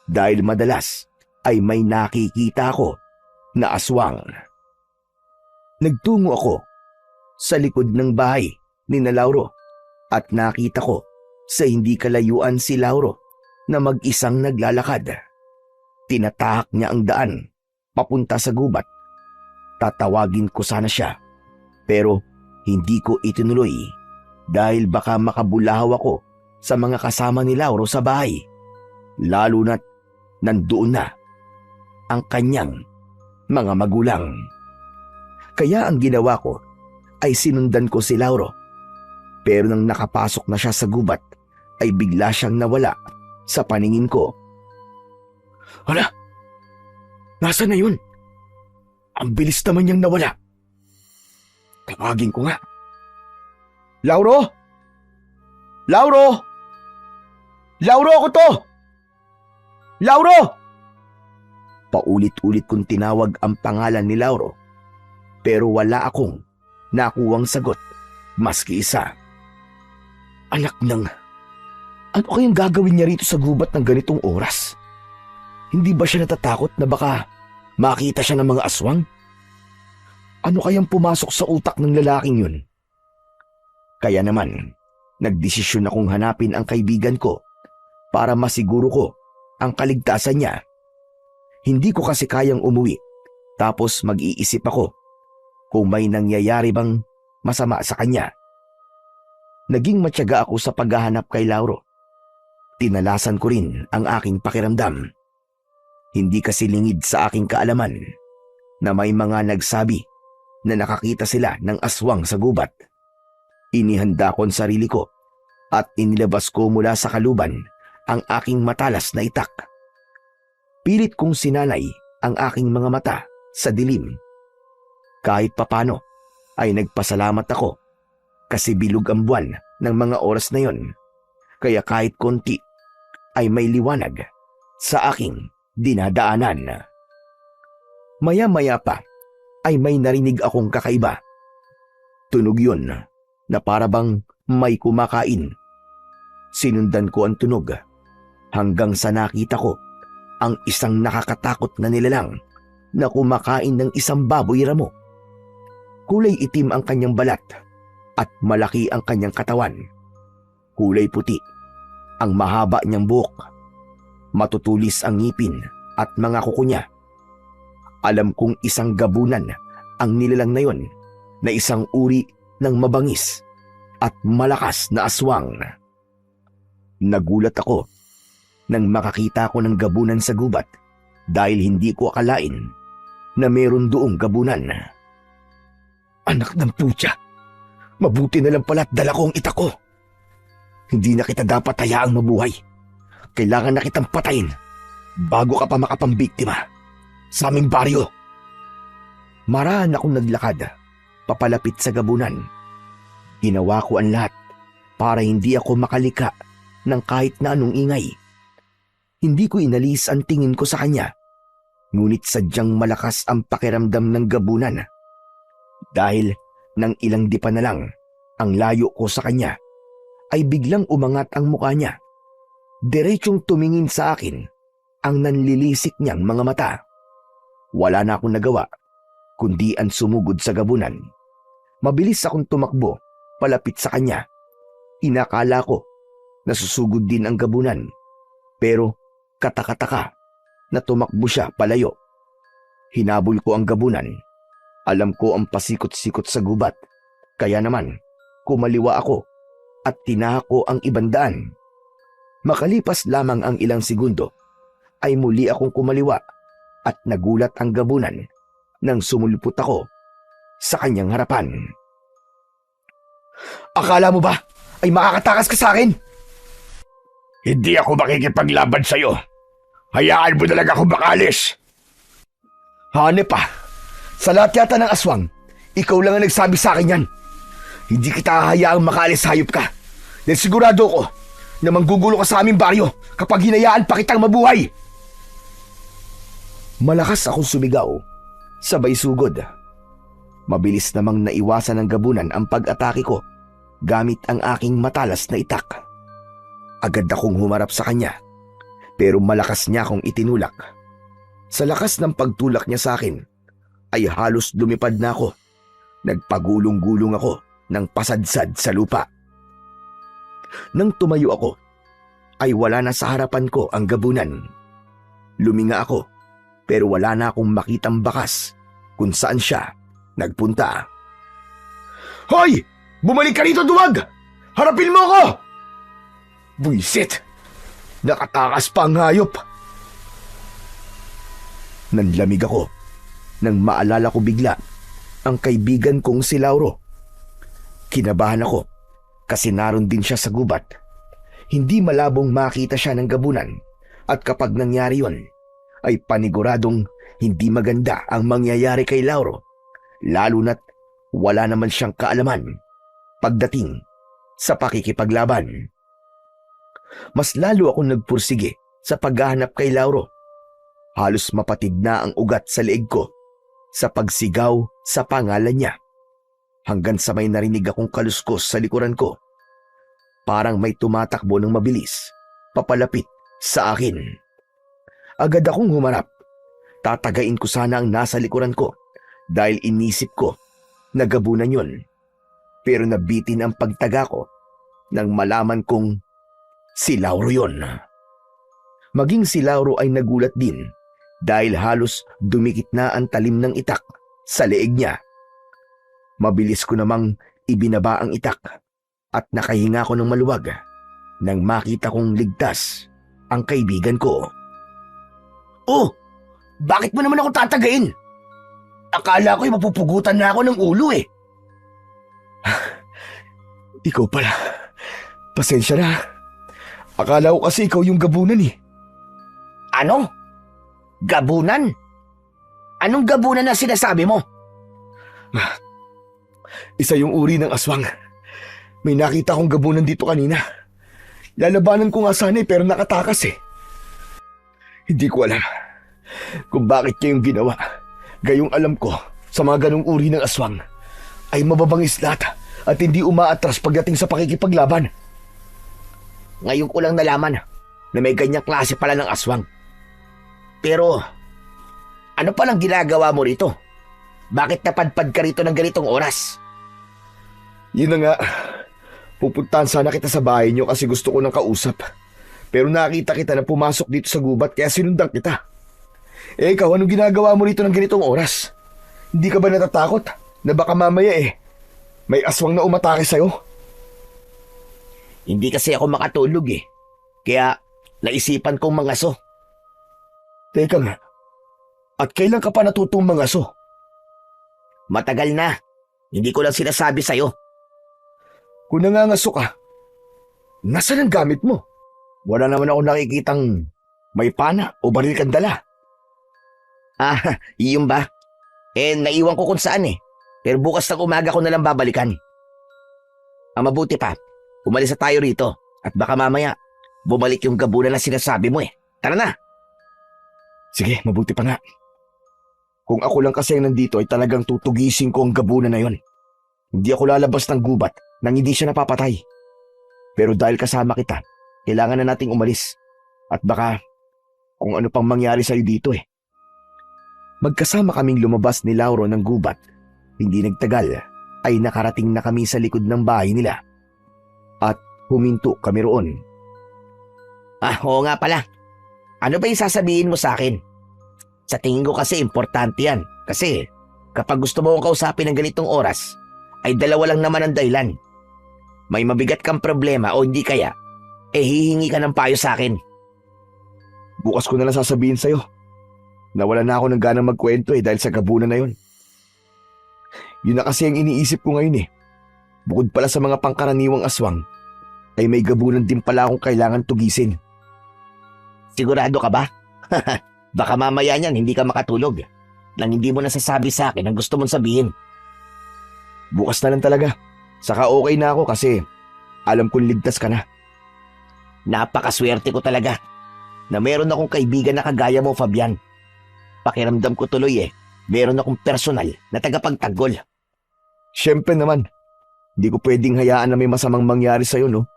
dahil madalas ay may nakikita ako na aswang. Nagtungo ako sa likod ng bahay ni Lauro at nakita ko sa hindi kalayuan si Lauro na mag-isang naglalakad. Tinatahak niya ang daan papunta sa gubat. Tatawagin ko sana siya pero hindi ko itinuloy dahil baka makabulahaw ako sa mga kasama ni Lauro sa bahay, lalo na't nandoon na ang kanyang mga magulang. Kaya ang ginawa ko ay sinundan ko si Lauro. Pero nang nakapasok na siya sa gubat, ay bigla siyang nawala sa paningin ko. Hala! Nasaan na yun? Ang bilis naman niyang nawala. Tawagin ko nga. Lauro! Lauro! Lauro ako to! Lauro! Paulit-ulit kong tinawag ang pangalan ni Lauro, pero wala akong nakuwang sagot, maski isa. Anak ng... Ano kayang gagawin niya rito sa gubat ng ganitong oras? Hindi ba siya natatakot na baka makita siya ng mga aswang? Ano kayang pumasok sa utak ng lalaking yun? Kaya naman, nagdesisyon akong hanapin ang kaibigan ko para masiguro ko ang kaligtasan niya. Hindi ko kasi kayang umuwi tapos mag-iisip ako kung may nangyayari bang masama sa kanya. Naging matyaga ako sa paghahanap kay Lauro. Tinalasan ko rin ang aking pakiramdam. Hindi kasi lingid sa aking kaalaman na may mga nagsabi na nakakita sila ng aswang sa gubat. Inihanda ko ang sarili ko at inilabas ko mula sa kaluban ang aking matalas na itak. Pilit kong sinanay ang aking mga mata sa dilim. Kahit papano ay nagpasalamat ako kasi bilog ang buwan ng mga oras na yon. Kaya kahit konti ay may liwanag sa aking dinadaanan. Maya-maya pa ay may narinig akong kakaiba. Tunog yun na parabang may kumakain. Sinundan ko ang tunog hanggang sa nakita ko ang isang nakakatakot na nilalang na kumakain ng isang baboy ramo. Kulay itim ang kanyang balat at malaki ang kanyang katawan. Kulay puti ang mahaba niyang buhok. Matutulis ang ngipin at mga kuko niya. Alam kong isang gabunan ang nilalang na yon na isang uri ng mabangis at malakas na aswang. Nagulat ako nang makakita ko ng gabunan sa gubat dahil hindi ko akalain na meron doong gabunan. Anak ng putya! Mabuti na lang pala't dala ko ang itak ko. Hindi na kita dapat hayaang mabuhay. Kailangan na kitang patayin bago ka pa makapambiktima sa aming baryo. Maraan akong naglakad papalapit sa gabunan. Ginawa ko ang lahat para hindi ako makalika ng kahit na anong ingay. Hindi ko inalis ang tingin ko sa kanya, ngunit sadyang malakas ang pakiramdam ng gabunan. Dahil nang ilang dipa na lang ang layo ko sa kanya, ay biglang umangat ang mukha niya. Diretsyong tumingin sa akin ang nanlilisik niyang mga mata. Wala na akong nagawa, kundi ang sumugod sa gabunan. Mabilis akong tumakbo palapit sa kanya. Inakala ko na susugod din ang gabunan, pero katakataka na tumakbo siya palayo. Hinabol ko ang gabunan. Alam ko ang pasikot-sikot sa gubat, kaya naman kumaliwa ako at tinahak ko ang ibang daan. Makalipas lamang ang ilang segundo, ay muli akong kumaliwa at nagulat ang gabunan nang sumulpot ako sa kanyang harapan. Akala mo ba ay makakatakas ka sa akin? Hindi ako makikipaglaban sa'yo. Hayaan mo na lang ako makalis. Hanep pa. Sa lahat yata ng aswang, ikaw lang ang nagsabi sa akin yan. Hindi kita hayaang makaalis, hayop ka. Dahil sigurado ko na manggugulo ka sa aming baryo kapag hinayaan pa kitang mabuhay. Malakas akong sumigaw, sabay sugod. Mabilis namang naiwasan ng gabunan ang pag-atake ko gamit ang aking matalas na itak. Agad akong humarap sa kanya, pero malakas niya akong itinulak. Sa lakas ng pagtulak niya sa akin, ay halos lumipad na ako. Nagpagulong-gulong ako ng pasadsad sa lupa. Nang tumayo ako, ay wala na sa harapan ko ang gabunan. Luminga ako, pero wala na akong makitang bakas kung saan siya nagpunta. Hoy! Bumalik ka rito, duwag! Harapin mo ako! Buisit! Nakatakas pa ang hayop! Nanlamig ako nang maalala ko bigla ang kaibigan kong si Lauro. Kinabahan ako kasi naroon din siya sa gubat. Hindi malabong makita siya ng gabunan at kapag nangyari yon, ay paniguradong hindi maganda ang mangyayari kay Lauro, lalo na't wala naman siyang kaalaman pagdating sa pakikipaglaban. mas lalo akong nagpursige sa paghahanap kay Lauro. Halos mapatid na ang ugat sa leeg ko sa pagsigaw sa pangalan niya. Hanggang sa may narinig akong kaluskos sa likuran ko. Parang may tumatakbo ng mabilis, papalapit sa akin. Agad akong humarap. Tatagain ko sana ang nasa likuran ko dahil inisip ko na gabunan yun. Pero nabitin ang pagtaga ko nang malaman kong si Lauro yun. Maging si Lauro ay nagulat din dahil halos dumikit na ang talim ng itak sa leeg niya. Mabilis ko namang ibinaba ang itak at nakahinga ko ng maluwag nang makita kong ligtas ang kaibigan ko. Oh, bakit mo naman ako tatagain? Akala ko'y mapupugutan na ako ng ulo eh. Ikaw pala. Pasensya na. Akala ko kasi ikaw yung gabunan eh. Ano? Gabunan? Anong gabunan na sinasabi mo? Isa yung uri ng aswang. May nakita kong gabunan dito kanina. Lalabanan ko nga sana pero nakatakas eh. Hindi ko alam kung bakit niya yung ginawa. Gayong alam ko sa mga ganong uri ng aswang ay mababangis lahat at hindi umaatras pagdating sa pakikipaglaban. Ngayon ko lang nalaman na may ganyang klase pala ng aswang. Pero, ano palang ginagawa mo rito? Bakit napadpad ka rito ng ganitong oras? Yun na nga. Pupuntahan sana kita sa bahay niyo kasi gusto ko ng kausap. Pero nakita kita na pumasok dito sa gubat kaya sinundan kita. Eh ikaw, anong ginagawa mo rito ng ganitong oras? Hindi ka ba natatakot na baka mamaya may aswang na umatake sa'yo? Hindi kasi ako makatulog eh. Kaya naisipan kong mangaso. Teka nga, at kailan ka pa natutong mangaso? Matagal na. Hindi ko lang sinasabi sa'yo. Kung nangangaso ka, nasaan ang gamit mo? Wala naman ako nakikitang may pana o baril kang dala. Ah, iyon ba? Naiwan ko kung saan eh. Pero bukas ng umaga ko na lang babalikan. Ang mabuti pa, umalis na tayo rito. At baka mamaya, bumalik yung gabunan na sinasabi mo eh. Tara na! Sige, mabuti pa nga. Kung ako lang kasi ang nandito ay talagang tutugisin ko ang gabunan na yon. Hindi ako lalabas ng gubat nang hindi siya napapatay. Pero dahil kasama kita, kailangan na nating umalis. At baka kung ano pang mangyari sa'yo dito eh. Magkasama kaming lumabas ni Lauro ng gubat. Hindi nagtagal ay nakarating na kami sa likod ng bahay nila. At huminto kami roon. Ah, oo nga pala. Ano ba yung sasabihin mo sa akin? Sa tingin ko kasi importante yan. Kasi kapag gusto mo akong kausapin ng ganitong oras, ay dalawa lang naman ang dahilan. May mabigat kang problema o hindi kaya, hihingi ka ng payo sa akin. Bukas ko na lang sasabihin sa'yo. Nawala na ako ng ganang magkwento dahil sa gabunan na yun. Yun na kasi ang iniisip ko ngayon eh. Bukod pala sa mga pangkaraniwang aswang, ay may gabunan din pala akong kailangan tugisin. Sigurado ka ba? Baka mamaya niyan hindi ka makatulog nang hindi mo nasasabi sa akin ang gusto mong sabihin. Bukas na lang talaga. Saka okay na ako kasi alam kong ligtas ka na. Napakaswerte ko talaga na meron akong kaibigan na kagaya mo, Fabian. Pakiramdam ko tuloy meron akong personal na tagapagtanggol. Siyempre naman, hindi ko pwedeng hayaan na may masamang mangyari sa'yo, no?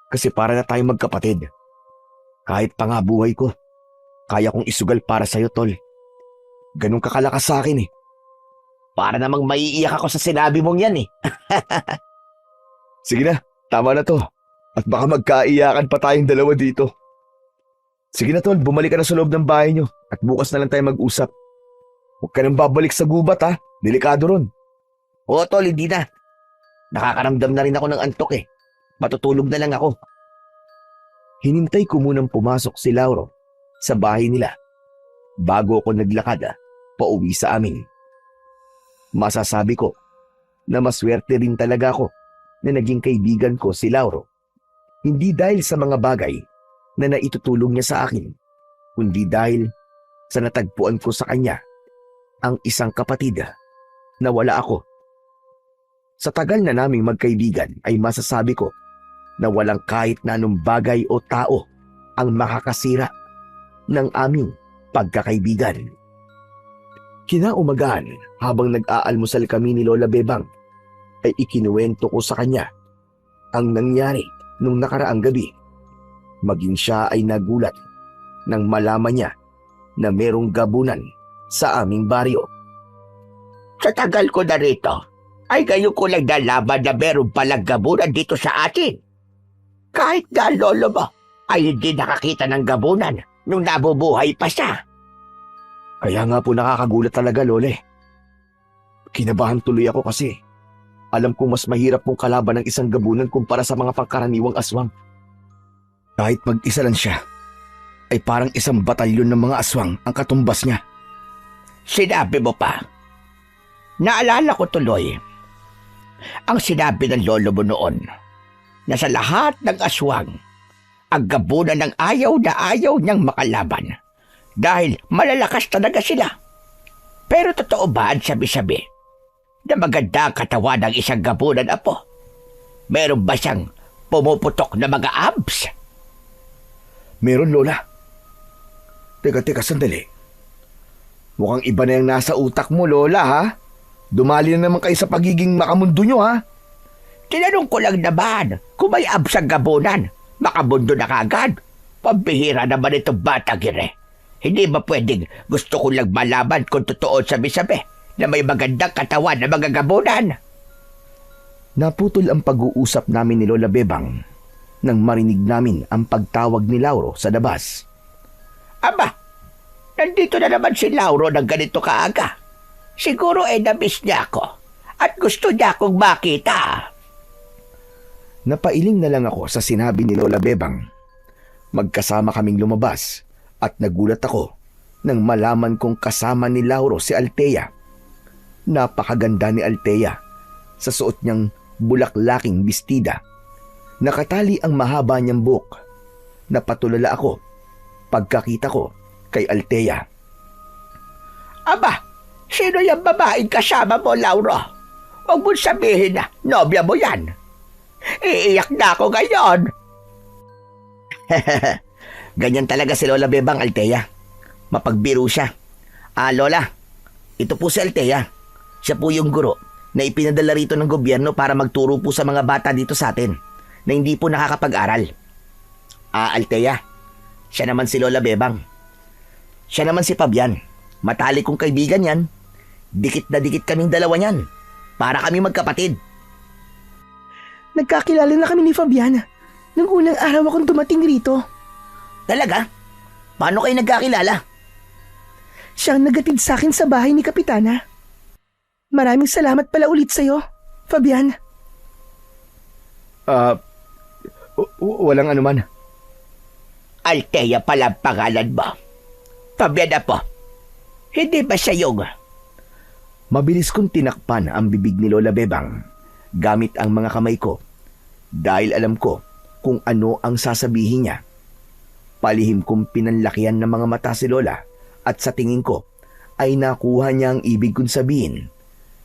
Kasi para na tayong magkapatid. Kahit pa nga buhay ko, kaya kong isugal para sa'yo, tol. Ganun kakalakas sa akin Para namang maiiyak ako sa sinabi mong yan Sige na, tama na to. At baka magkaiyakan pa tayong dalawa dito. Sige na tol, bumalik ka na sa loob ng bahay nyo at bukas na lang tayo mag-usap. Huwag ka nang babalik sa gubat ha, delikado ron. Oo tol, hindi na. Nakakaramdam na rin ako ng antok Matutulog na lang ako. Hinintay ko munang pumasok si Lauro sa bahay nila bago ako naglakad pauwi sa amin. Masasabi ko na maswerte rin talaga ako na naging kaibigan ko si Lauro. Hindi dahil sa mga bagay na naitutulong niya sa akin, kundi dahil sa natagpuan ko sa kanya ang isang kapatid na wala ako. Sa tagal na naming magkaibigan ay masasabi ko na walang kahit na anong bagay o tao ang makakasira ng aming pagkakaibigan. Kinaumagahan, habang nag-aalmusal kami ni Lola Bebang, ay ikinuwento ko sa kanya ang nangyari nung nakaraang gabi. Maging siya ay nagulat nang malaman niya na merong gabunan sa aming baryo. Sa tagal ko na rito, ay ngayon ko lang nalaman na meron palang gabunan dito sa atin. Kahit na ang lolo mo ay hindi nakakita ng gabunan nung nabubuhay pa siya. Kaya nga po nakakagulat talaga, Lole. Kinabahan tuloy ako kasi alam kong mas mahirap pong kalaban ng isang gabunan kumpara sa mga pangkaraniwang aswang. Kahit mag-isa lang siya, ay parang isang batalyon ng mga aswang ang katumbas niya. Sinabi mo pa. Naalala ko tuloy ang sinabi ng lolo mo noon na sa lahat ng aswang, ang gabunan ng ayaw na ayaw niyang makalaban dahil malalakas talaga sila. Pero totoo ba ang sabi-sabi na maganda ang katawan ng isang gabunan, apo? Meron ba siyang pumuputok na mga abs? Meron, Lola. Teka, sandali. Mukhang iba na yung nasa utak mo, Lola, ha? Dumali na naman kayo sa pagiging makamundo nyo, ha? Tinanong ko lang naman kung may abs ang gabunan. Makamundo na kagad. Pambihira naman itong batang ire. Hindi ba pwedeng gusto ko lang malaman kung totoo sabi-sabi na may magandang katawan na mga gabunan? Naputol ang pag-uusap namin ni Lola Bebang nang marinig namin ang pagtawag ni Lauro sa labas. Aba, nandito na naman si Lauro ng ganito kaaga. Siguro na-miss niya ako at gusto niya akong makita. Napailing na lang ako sa sinabi ni Lola Bebang. Magkasama kaming lumabas at nagulat ako nang malaman kong kasama ni Lauro si Althea. Napakaganda ni Althea sa suot niyang bulaklaking bestida. Nakatali ang mahaba niyang buhok. Napatulala ako pagkakita ko kay Althea. Aba, sino yung babaeng kasama mo, Lauro? Huwag mo sabihin na nobya mo yan. Iiyak na ako ngayon. Ganyan talaga si Lola Bebang, Althea. Mapagbiro siya. Lola, ito po si Althea. Siya po yung guro na ipinadala rito ng gobyerno para magturo po sa mga bata dito sa atin na hindi po nakakapag-aral. Althea, siya naman si Lola Bebang. Siya naman si Fabian. Matalik kong kaibigan yan. Dikit na dikit kaming dalawa niyan. Para kami magkapatid. Nagkakilala na kami ni Fabian nung unang araw akong dumating rito. Talaga? Paano kayo nagkakilala? Siya ang nagatid sa akin sa bahay ni Kapitana. Maraming salamat pala ulit sa'yo, Fabian. Walang anuman. Althea pala ang pangalan mo. Fabian po. Hindi ba siya yung... Mabilis kong tinakpan ang bibig ni Lola Bebang gamit ang mga kamay ko dahil alam ko kung ano ang sasabihin niya. Palihim kong pinanlakihan ng mga mata si Lola at sa tingin ko ay nakuha niya ang ibig kong sabihin.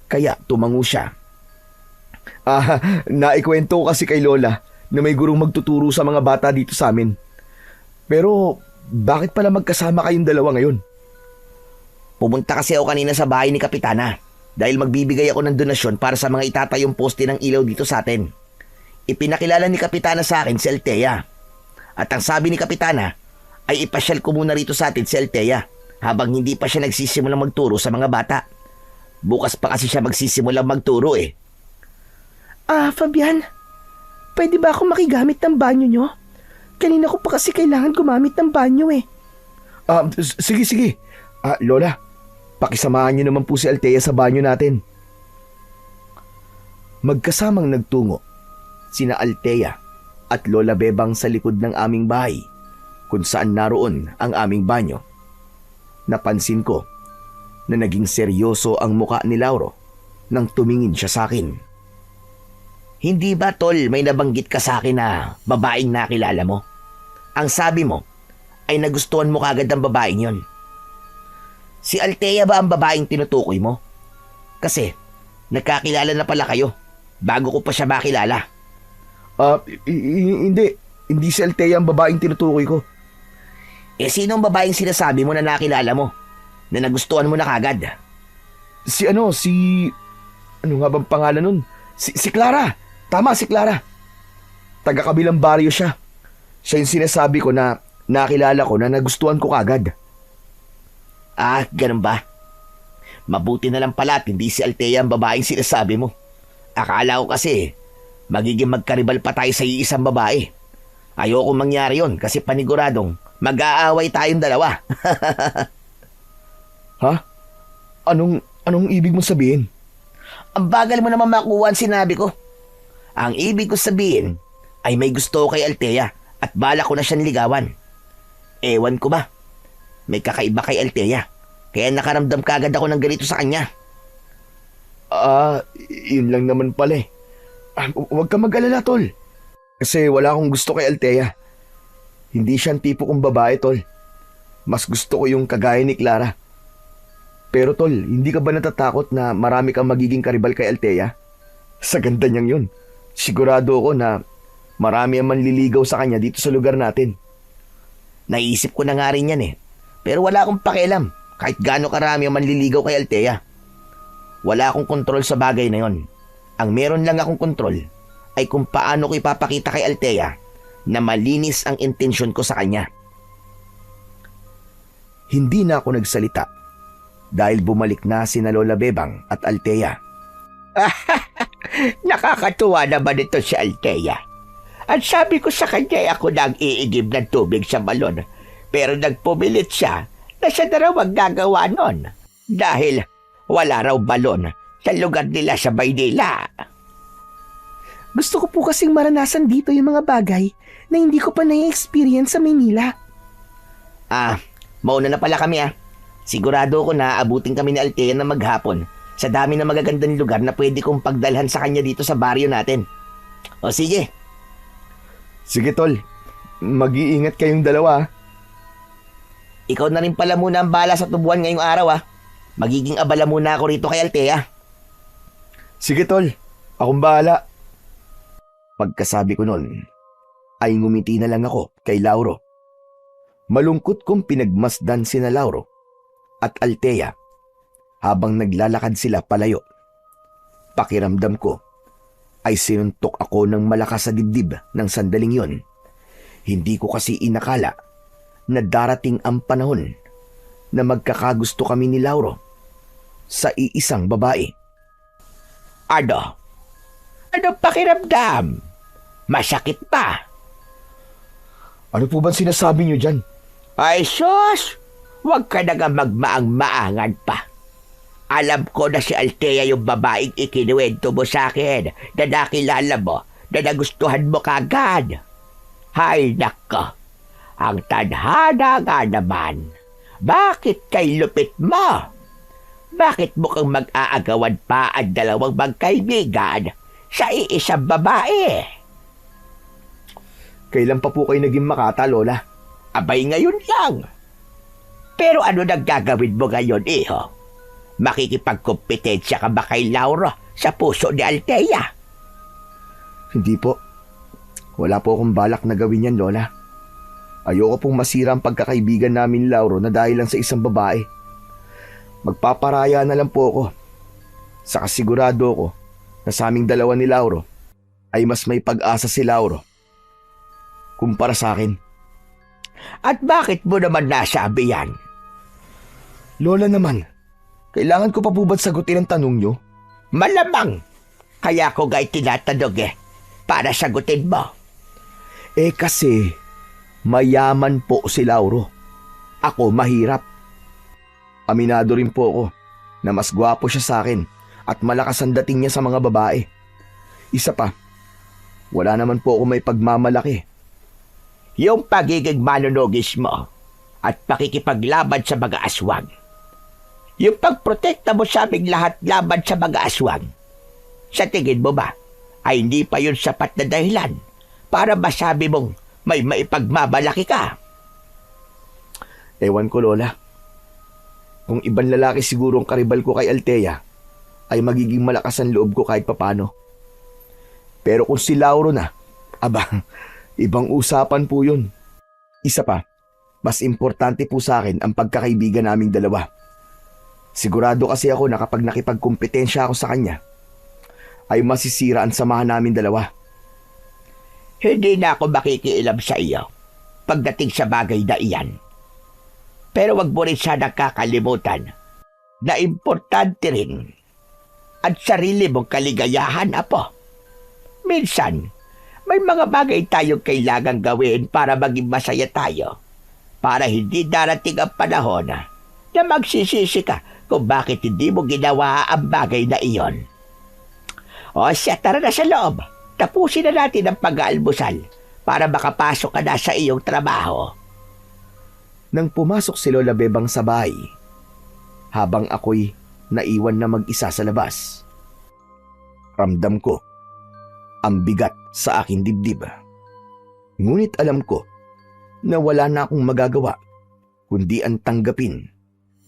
Kaya tumango siya. Naikwento ko kasi kay Lola na may gurong magtuturo sa mga bata dito sa amin. Pero bakit pala magkasama kayong dalawa ngayon? Pumunta kasi ako kanina sa bahay ni Kapitana dahil magbibigay ako ng donasyon para sa mga itatayong poste ng ilaw dito sa atin. Ipinakilala ni Kapitana sa akin si Althea. At ang sabi ni Kapitana ay ipasyal ko muna rito sa atin si Althea habang hindi pa siya nagsisimulang magturo sa mga bata. Bukas pa kasi siya magsisimulang magturo eh. Fabian, pwede ba ako makigamit ng banyo nyo? Kanina ko pa kasi kailangan gumamit ng banyo eh. Sige. Lola, pakisamahan niyo naman po si Althea sa banyo natin. Magkasamang nagtungo sina Althea at Lola Bebang sa likod ng aming bahay kung saan naroon ang aming banyo. Napansin ko na naging seryoso ang muka ni Lauro nang tumingin siya sa akin. Hindi ba, Tol, may nabanggit ka sa akin na babaeng nakilala mo? Ang sabi mo ay nagustuhan mo kagad ang babaeng yon. Si Althea ba ang babaeng tinutukoy mo? Kasi nagkakilala na pala kayo bago ko pa siya makilala. Hindi. Hindi si Althea ang babaeng tinutukoy ko. Eh, sino ang babaeng sinasabi mo na nakilala mo? Na nagustuhan mo na kagad? Ano nga bang pangalan nun? Si Clara. Tama, si Clara. Taga-kabilang baryo siya. Siya yung sinasabi ko na nakilala ko na nagustuhan ko kagad. Ah, ganun ba? Mabuti na lang pala at hindi si Althea ang babaeng sinasabi mo. Akala ko kasi magiging magkaribal pa tayo sa iisang babae. Ayoko mangyari yon kasi paniguradong mag-aaway tayong dalawa. Ha? Anong ibig mong sabihin? Ang bagal mo naman makuha ang sinabi ko. Ang ibig ko sabihin ay may gusto ko kay Althea at bala ko na siyang ligawan. Ewan ko ba? May kakaiba kay Althea. Kaya nakaramdam kagad ako ng ganito sa kanya. Yun lang naman pala eh. Huwag ka mag-alala, tol. Kasi wala akong gusto kay Althea. Hindi siyang tipo kong babae, tol. Mas gusto ko yung kagaya ni Clara. Pero tol, hindi ka ba natatakot na marami kang magiging karibal kay Althea? Sa ganda niyang yun. Sigurado ako na marami ang manliligaw sa kanya dito sa lugar natin. Naisip ko na nga rin yan eh. Pero wala akong pakialam kahit gaano karami ang manliligaw kay Althea. Wala akong kontrol sa bagay na yon. Ang meron lang akong kontrol ay kung paano ko ipapakita kay Althea na malinis ang intensyon ko sa kanya. Hindi na ako nagsalita dahil bumalik na sina Lola Bebang at Althea. Nakakatuwa naman ito si Althea. At sabi ko sa kanya ako na ang iigib ng tubig sa balon. Pero nagpumilit siya na siya na raw ang gagawa nun. Dahil wala raw balon sa lugar nila sa Maynila. Gusto ko po kasing maranasan dito yung mga bagay na hindi ko pa na-experience sa Maynila. Mauna na pala kami ah. Sigurado ko na abutin kami ni Althea na maghapon sa dami ng magagandang lugar na pwede kong pagdalhan sa kanya dito sa baryo natin. O sige. Sige tol, mag-iingat kayong dalawa. Ikaw na rin pala muna ang bala sa tubuan ngayong araw ah. Magiging abala muna ako rito kay Althea. Sige tol, akong bahala. Pagkasabi ko nun, ay ngumiti na lang ako kay Lauro. Malungkot kong pinagmasdan sina Lauro at Althea habang naglalakad sila palayo. Pakiramdam ko ay sinuntok ako ng malakas sa dibdib ng sandaling yon. Hindi ko kasi inakala na darating ang panahon na magkakagusto kami ni Lauro sa iisang babae. Ano? Ano pakiramdam? Masakit pa? Ano po ba sinasabi niyo dyan? Ay sus! Huwag ka na nga magmaang-maangan pa. Alam ko na si Althea yung babaeng ikinuwento mo sa akin na nakilala mo, na nagustuhan mo kagad. Hay nako, ang tadhana nga naman. Bakit kay lupit mo? Bakit mo kang mag-aagawan pa ang dalawang magkaibigan sa iisang babae? Kailan pa po kayo naging makata, Lola? Abay ngayon lang. Pero ano nang gagawin mo ngayon, iho? Makikipagkompetensya ka ba kay Lauro sa puso ni Althea? Hindi po. Wala po akong balak na gawin yan, Lola. Ayoko pong masira ang pagkakaibigan namin, Lauro, na dahil lang sa isang babae. Magpaparaya na lang po ako. Sa kasigurado ko na sa aming dalawa ni Lauro ay mas may pag-asa si Lauro kumpara sa akin. At bakit mo naman nasabi yan? Lola naman, kailangan ko pa po ba't sagutin ang tanong nyo? Malamang. Kaya ko ga'y tinatanong para sagutin mo. Kasi mayaman po si Lauro. Ako mahirap. Aminado rin po ako na mas gwapo siya sa akin at malakas ang dating niya sa mga babae. Isa pa, wala naman po ako may pagmamalaki. Yung pagiging manunugis mo at pakikipaglaban sa mga aswang. Yung pagprotekta mo sa aming lahat laban sa mga aswang. Sa tingin mo ba, ay hindi pa yun sapat na dahilan para masabi mong may maipagmamalaki ka? Ewan ko, Lola. Kung ibang lalaki siguro ang karibal ko kay Althea, ay magiging malakas ang loob ko kahit papano. Pero kung si Lauro na Aba, ibang usapan po yun. Isa pa, mas importante po sa akin ang pagkakaibigan naming dalawa. Sigurado kasi ako na kapag nakipagkumpetensya ako sa kanya, ay masisira ang samahan namin dalawa. Hindi na ako makikialam sa iyo pagdating sa bagay na iyan. Pero wag mo rin sana kakalimutan na importante rin ang sarili mong kaligayahan, apo. Minsan, may mga bagay tayong kailangang gawin para maging masaya tayo. Para hindi darating ang panahon na magsisisi ka kung bakit hindi mo ginawa ang bagay na iyon. O siya, tara na sa loob. Tapusin na natin ang pag-aalmusal para makapasok ka na sa iyong trabaho. Nang pumasok si Lola Bebang sa bahay, habang ako'y naiwan na mag-isa sa labas, ramdam ko ang bigat sa aking dibdib. Ngunit alam ko na wala na akong magagawa kundi ang tanggapin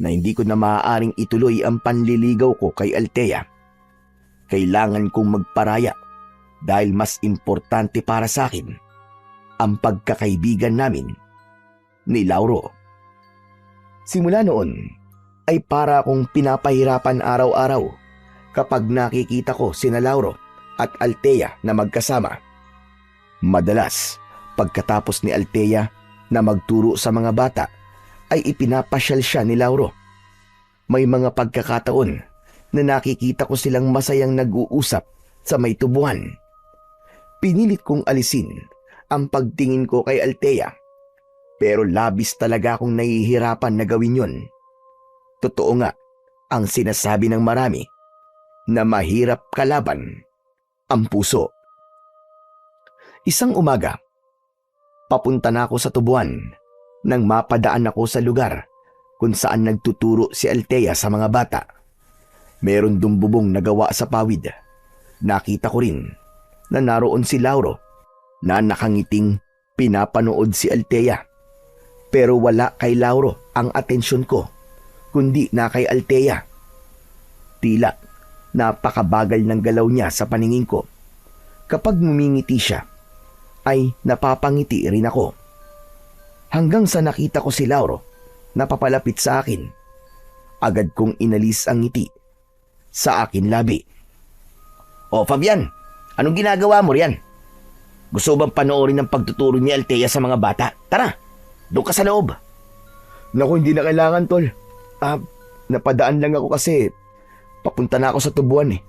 na hindi ko na maaaring ituloy ang panliligaw ko kay Althea. Kailangan kong magparaya dahil mas importante para sa akin ang pagkakaibigan namin ni Lauro. Simula noon ay para akong pinapahirapan araw-araw kapag nakikita ko sina Lauro at Althea na magkasama. Madalas, pagkatapos ni Althea na magturo sa mga bata, ay ipinapasyal siya ni Lauro. May mga pagkakataon na nakikita ko silang masayang nag-uusap sa may tubuhan. Pinilit kong alisin ang pagtingin ko kay Althea, pero labis talaga akong nahihirapan na gawin yun. Totoo nga ang sinasabi ng marami na mahirap kalaban ang puso. Isang umaga, papunta na ako sa tubuan nang mapadaan ako sa lugar kung saan nagtuturo si Althea sa mga bata. Meron dumbubong na gawa sa pawid. Nakita ko rin na naroon si Lauro na nakangiting pinapanood si Althea. Pero wala kay Lauro ang atensyon ko, kundi na kay Althea. Tila napakabagal ng galaw niya sa paningin ko. Kapag ngumingiti siya, ay napapangiti rin ako. Hanggang sa nakita ko si Lauro na papalapit sa akin. Agad kong inalis ang ngiti sa akin labi. "O Fabian, anong ginagawa mo riyan? Gusto bang panoorin ng pagtuturo ni Althea sa mga bata? Tara, doon ka sa loob." "Naku, hindi na kailangan, tol. Napadaan lang ako kasi papunta na ako sa tubuan eh.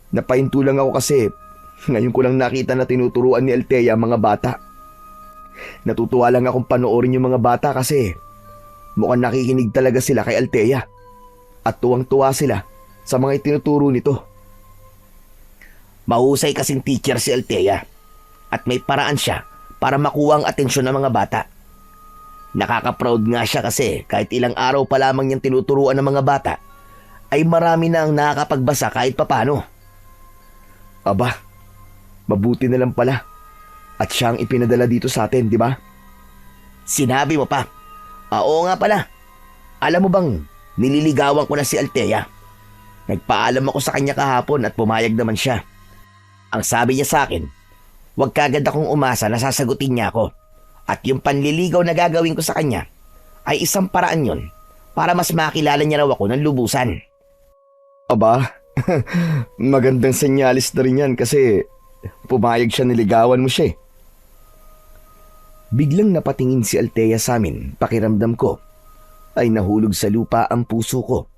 Napahinto lang ako kasi ngayon ko lang nakita na tinuturuan ni Althea ang mga bata. Natutuwa lang akong panoorin yung mga bata kasi mukhang nakikinig talaga sila kay Althea at tuwang-tuwa sila sa mga itinuturo nito." Mahusay kasing teacher si Althea at may paraan siya para makuha ang atensyon ng mga bata. Nakaka-proud nga siya kasi kahit ilang araw pa lamang niyang tinuturuan ng mga bata, ay marami na ang nakakapagbasa kahit papano. Aba, mabuti na lang pala. At siya ang ipinadala dito sa atin, di ba? Sinabi mo pa. Oo nga pala. Alam mo bang nililigawan ko na si Althea? Nagpaalam ako sa kanya kahapon at pumayag naman siya. Ang sabi niya sa akin, huwag kagad akong umasa na sasagutin niya ako. At yung panliligaw na gagawin ko sa kanya ay isang paraan yon para mas makilala niya raw ako ng lubusan. Aba, magandang senyalis na rin yan kasi pumayag siya niligawan mo siya eh. Biglang napatingin si Althea sa amin, pakiramdam ko ay nahulog sa lupa ang puso ko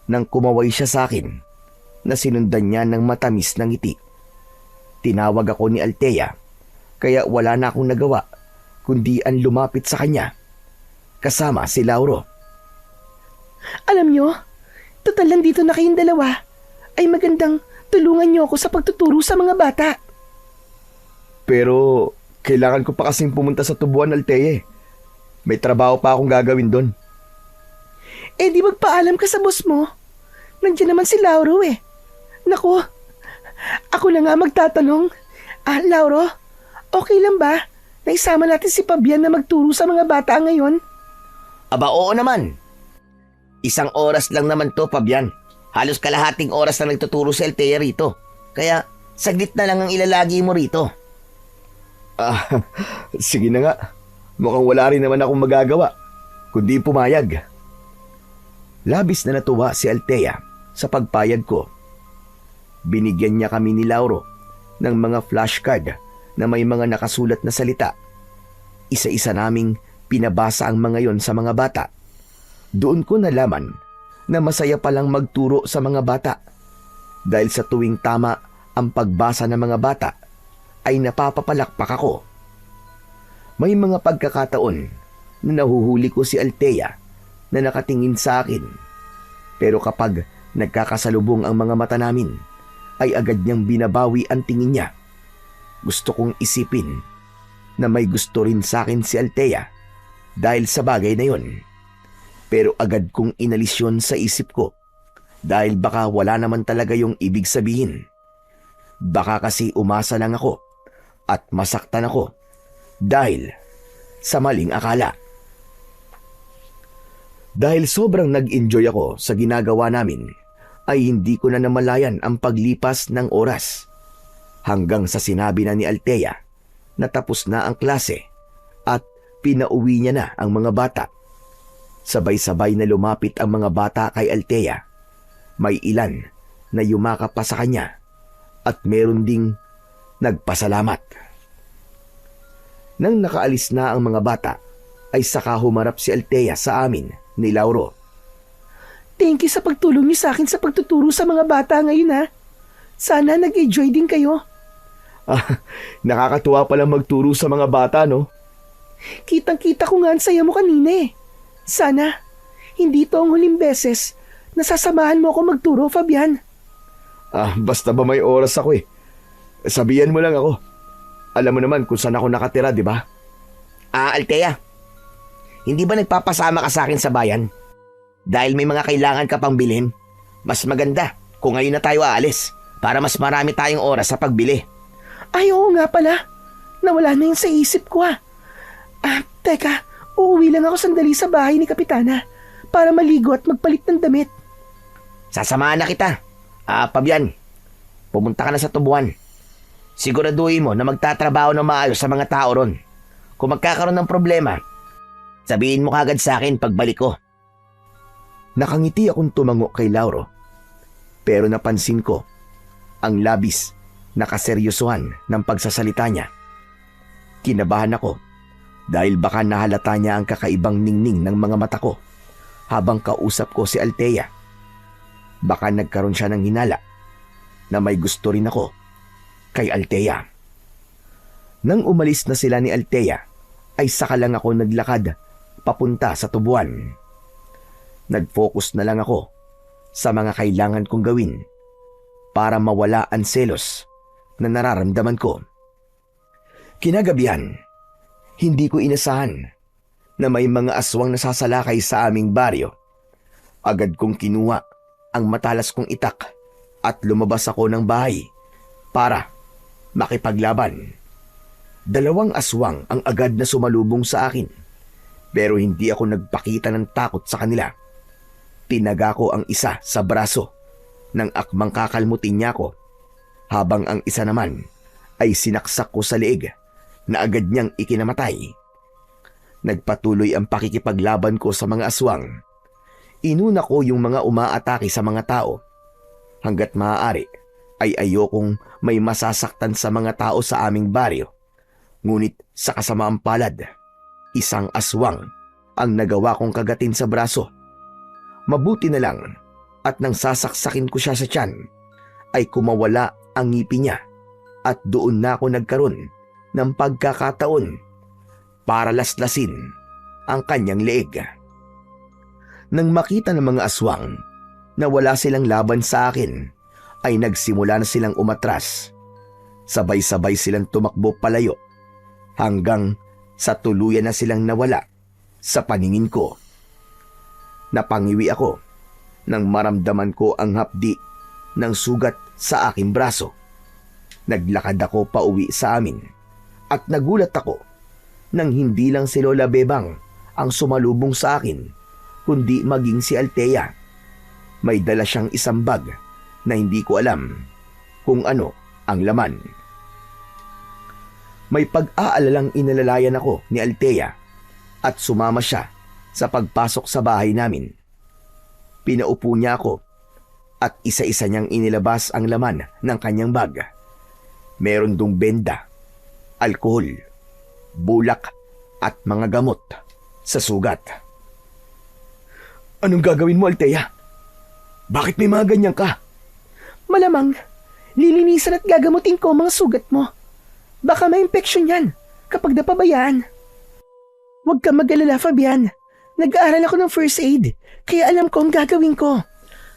nang kumaway siya sa akin na sinundan niya ng matamis na ngiti. Tinawag ako ni Althea kaya wala na akong nagawa kundi ang lumapit sa kanya kasama si Lauro. Alam nyo, total nandito na kayong dalawa, ay magandang tulungan nyo ako sa pagtuturo sa mga bata. Pero kailangan ko pa kasing pumunta sa tubuan, Althea. May trabaho pa akong gagawin doon. Eh di magpaalam ka sa boss mo. Nandiyan naman si Lauro eh. Naku, ako na nga magtatanong. Lauro, okay lang ba na isama natin si Fabian na magturo sa mga bata ngayon? Aba oo naman. Isang oras lang naman to, Fabian. Halos kalahating oras na nagtuturo si Althea rito. Kaya saglit na lang ang ilalagi mo rito. Ah, sige na nga. Mukhang wala rin naman akong magagawa, kundi pumayag. Labis na natuwa si Althea sa pagpayag ko. Binigyan niya kami ni Lauro ng mga flashcard na may mga nakasulat na salita. Isa-isa naming pinabasa ang mga yon sa mga bata. Doon ko nalaman na masaya palang magturo sa mga bata dahil sa tuwing tama ang pagbasa ng mga bata ay napapapalakpak ako. May mga pagkakataon na nahuhuli ko si Althea na nakatingin sa akin. Pero kapag nagkakasalubong ang mga mata namin, ay agad niyang binabawi ang tingin niya. Gusto kong isipin na may gusto rin sa akin si Althea dahil sa bagay na yon. Pero agad kong inalis yun sa isip ko dahil baka wala naman talaga yung ibig sabihin. Baka kasi umasa lang ako at masaktan ako dahil sa maling akala. Dahil sobrang nag-enjoy ako sa ginagawa namin, ay hindi ko na namalayan ang paglipas ng oras. Hanggang sa sinabi na ni Althea na tapos na ang klase at pinauwi niya na ang mga bata. Sabay-sabay na lumapit ang mga bata kay Althea. May ilan na yumakap pa sa kanya at meron ding nagpasalamat. Nang nakaalis na ang mga bata, ay saka humarap si Althea sa amin ni Lauro. Thank you sa pagtulong niyo sa akin sa pagtuturo sa mga bata ngayon ha. Sana nag-enjoy din kayo. Nakakatuwa palang magturo sa mga bata, no? Kitang-kita ko nga ang saya mo kanina eh. Sana, hindi to ang huling beses na sasamahan mo ako magturo, Fabian. Basta ba may oras ako eh. Sabihan mo lang ako. Alam mo naman kung saan ako nakatira, di ba? Althea, hindi ba nagpapasama ka sa akin sa bayan? Dahil may mga kailangan ka pang bilhin, mas maganda kung ngayon na tayo aalis para mas marami tayong oras sa pagbili. Ay, oo nga pala. Nawala na yun sa isip ko Teka, uuwi lang ako sandali sa bahay ni Kapitana para maligo at magpalit ng damit. Sasamahan na kita. Fabian, pumunta ka na sa tubuan. Siguraduhin mo na magtatrabaho ng maayos sa mga tao ron. Kung magkakaroon ng problema, sabihin mo kagad sa akin pagbalik ko. Nakangiti akong tumango kay Lauro. Pero napansin ko ang labis na kaseryosohan ng pagsasalita niya. Kinabahan ako dahil baka nahalata niya ang kakaibang ningning ng mga mata ko habang kausap ko si Althea. Baka nagkaroon siya ng hinala na may gusto rin ako kay Althea. Nang umalis na sila ni Althea, ay saka lang ako naglakad papunta sa tubuan. Nag-focus na lang ako sa mga kailangan kong gawin para mawala ang selos na nararamdaman ko. Kinagabihan, hindi ko inasahan na may mga aswang nasasalakay sa aming baryo. Agad kong kinuha ang matalas kong itak at lumabas ako ng bahay para makipaglaban. 2 aswang ang agad na sumalubong sa akin, pero hindi ako nagpakita ng takot sa kanila. Tinaga ko ang isa sa braso nang akmang kakalmutin niya ko, habang ang isa naman ay sinaksak ko sa leeg na agad niyang ikinamatay. Nagpatuloy ang pakikipaglaban ko sa mga aswang. Inuna ko yung mga umaatake sa mga tao. Hanggat maaari ay ayokong may masasaktan sa mga tao sa aming baryo. Ngunit sa kasamaang palad, isang aswang ang nagawa kong kagatin sa braso. Mabuti na lang at nang sasaksakin ko siya sa tiyan, ay kumawala ang ngipin niya at doon na ako nagkaroon ng pagkakataon para laslasin ang kanyang leeg. Nang makita ng mga aswang na wala silang laban sa akin, ay nagsimula na silang umatras. Sabay-sabay silang tumakbo palayo hanggang sa tuluyan na silang nawala sa paningin ko. Napangiwi ako nang maramdaman ko ang hapdi ng sugat sa aking braso. Naglakad ako pauwi sa amin at nagulat ako nang hindi lang si Lola Bebang ang sumalubong sa akin, kundi maging si Althea. May dala siyang isang bag na hindi ko alam kung ano ang laman. May pag-aalalang inalalayan ako ni Althea at sumama siya sa pagpasok sa bahay namin. Pinaupo niya ako at isa-isa niyang inilabas ang laman ng kanyang bag. Meron dong benda, alkohol, bulak at mga gamot sa sugat. Anong gagawin mo, Althea? Bakit may mga ganyan ka? Malamang, lilinisan at gagamutin ko ang mga sugat mo. Baka may infection yan kapag napabayaan. Huwag ka mag-alala, Fabian. Nag-aaral ako ng first aid, kaya alam ko ang gagawin ko.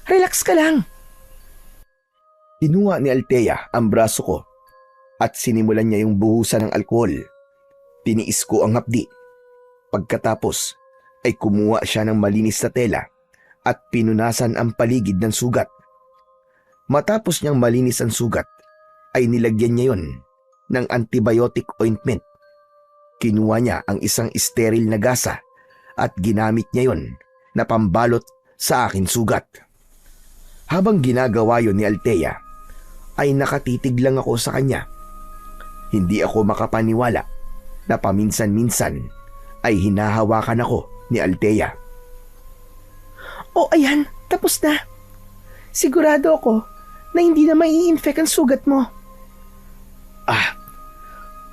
Relax ka lang. Kinuha ni Althea ang braso ko at sinimulan niya yung buhusan ng alkohol. Tiniis ko ang hapdi. Pagkatapos ay kumuha siya ng malinis na tela at pinunasan ang paligid ng sugat. Matapos niyang malinis ang sugat, ay nilagyan niya yon ng antibiotic ointment. Kinuha niya ang isang sterile na gasa at ginamit niya yon na pambalot sa akin sugat. Habang ginagawa yon ni Althea, ay nakatitig lang ako sa kanya. Hindi ako makapaniwala na paminsan-minsan ay hinahawakan ako ni Althea. O ayan, tapos na. Sigurado ako na hindi na mai-infect ang sugat mo.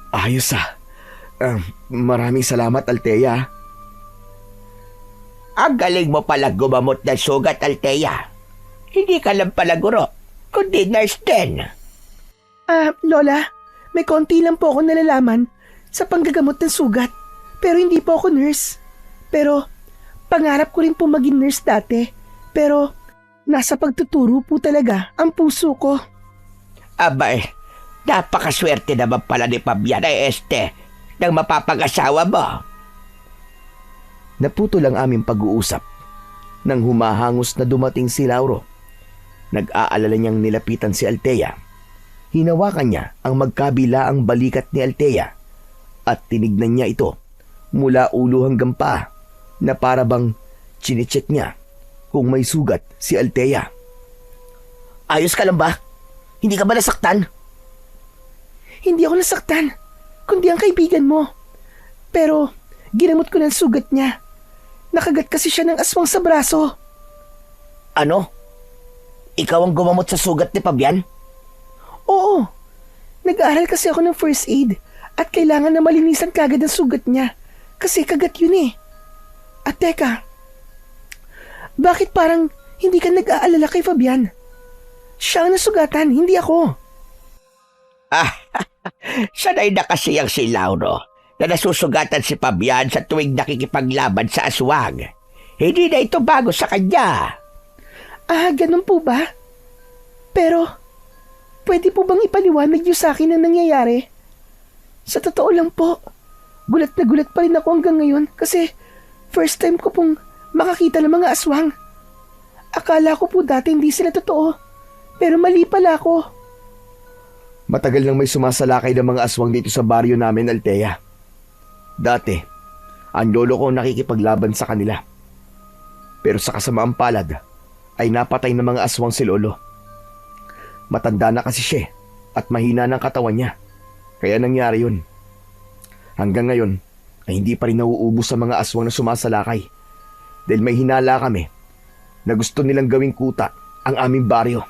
Ayos maraming salamat, Althea. Ang galing mo pala gumamot ng sugat, Althea. Hindi ka lang pala guro, kundi nurse din. Lola, may konti lang po ako nalalaman sa panggagamot ng sugat. Pero hindi po ako nurse. Pero pangarap ko rin po maging nurse dati. Pero nasa pagtuturo po talaga ang puso ko. Abay, napakaswerte naman pala ni Fabian nang mapapag-asawa mo. Naputol ang aming pag-uusap nang humahangos na dumating si Lauro. Nag-aalala niyang nilapitan si Althea. Hinawakan niya ang magkabilaang balikat ni Althea at tinignan niya ito mula ulo hanggang paa na para bang chinecheck niya kung may sugat si Althea. Ayos ka lang ba? Hindi ka ba nasaktan? Hindi ako nasaktan, kundi ang kaibigan mo. Pero ginamot ko ng sugat niya. Nakagat kasi siya ng aswang sa braso. Ano? Ikaw ang gumamot sa sugat ni Fabian? Oo. Nag-aaral kasi ako ng first aid at kailangan na malinisan kagad ang sugat niya kasi kagat yun eh. At teka, bakit parang hindi ka nag-aalala kay Fabian? Siya ang nasugatan, hindi ako. Sanay na kasi ang si Lauro na nasusugatan si Fabian sa tuwing nakikipaglaban sa aswang. Hindi na ito bago sa kanya. Ganun po ba? Pero, pwede po bang ipaliwanag niyo sa akin ang nangyayari? Sa totoo lang po, gulat na gulat pa rin ako hanggang ngayon kasi first time ko pong makakita ng mga aswang. Akala ko po dati hindi sila totoo, pero mali pala ako. Matagal nang may sumasalakay ng mga aswang dito sa baryo namin, Althea. Dati, ang lolo ko nakikipaglaban sa kanila. Pero sa kasamaang palad, ay napatay ng mga aswang si lolo. Matanda na kasi siya at mahina ng katawan niya. Kaya nangyari yun. Hanggang ngayon, ay hindi pa rin nauubos sa mga aswang na sumasalakay. Dahil may hinala kami na gusto nilang gawing kuta ang aming baryo.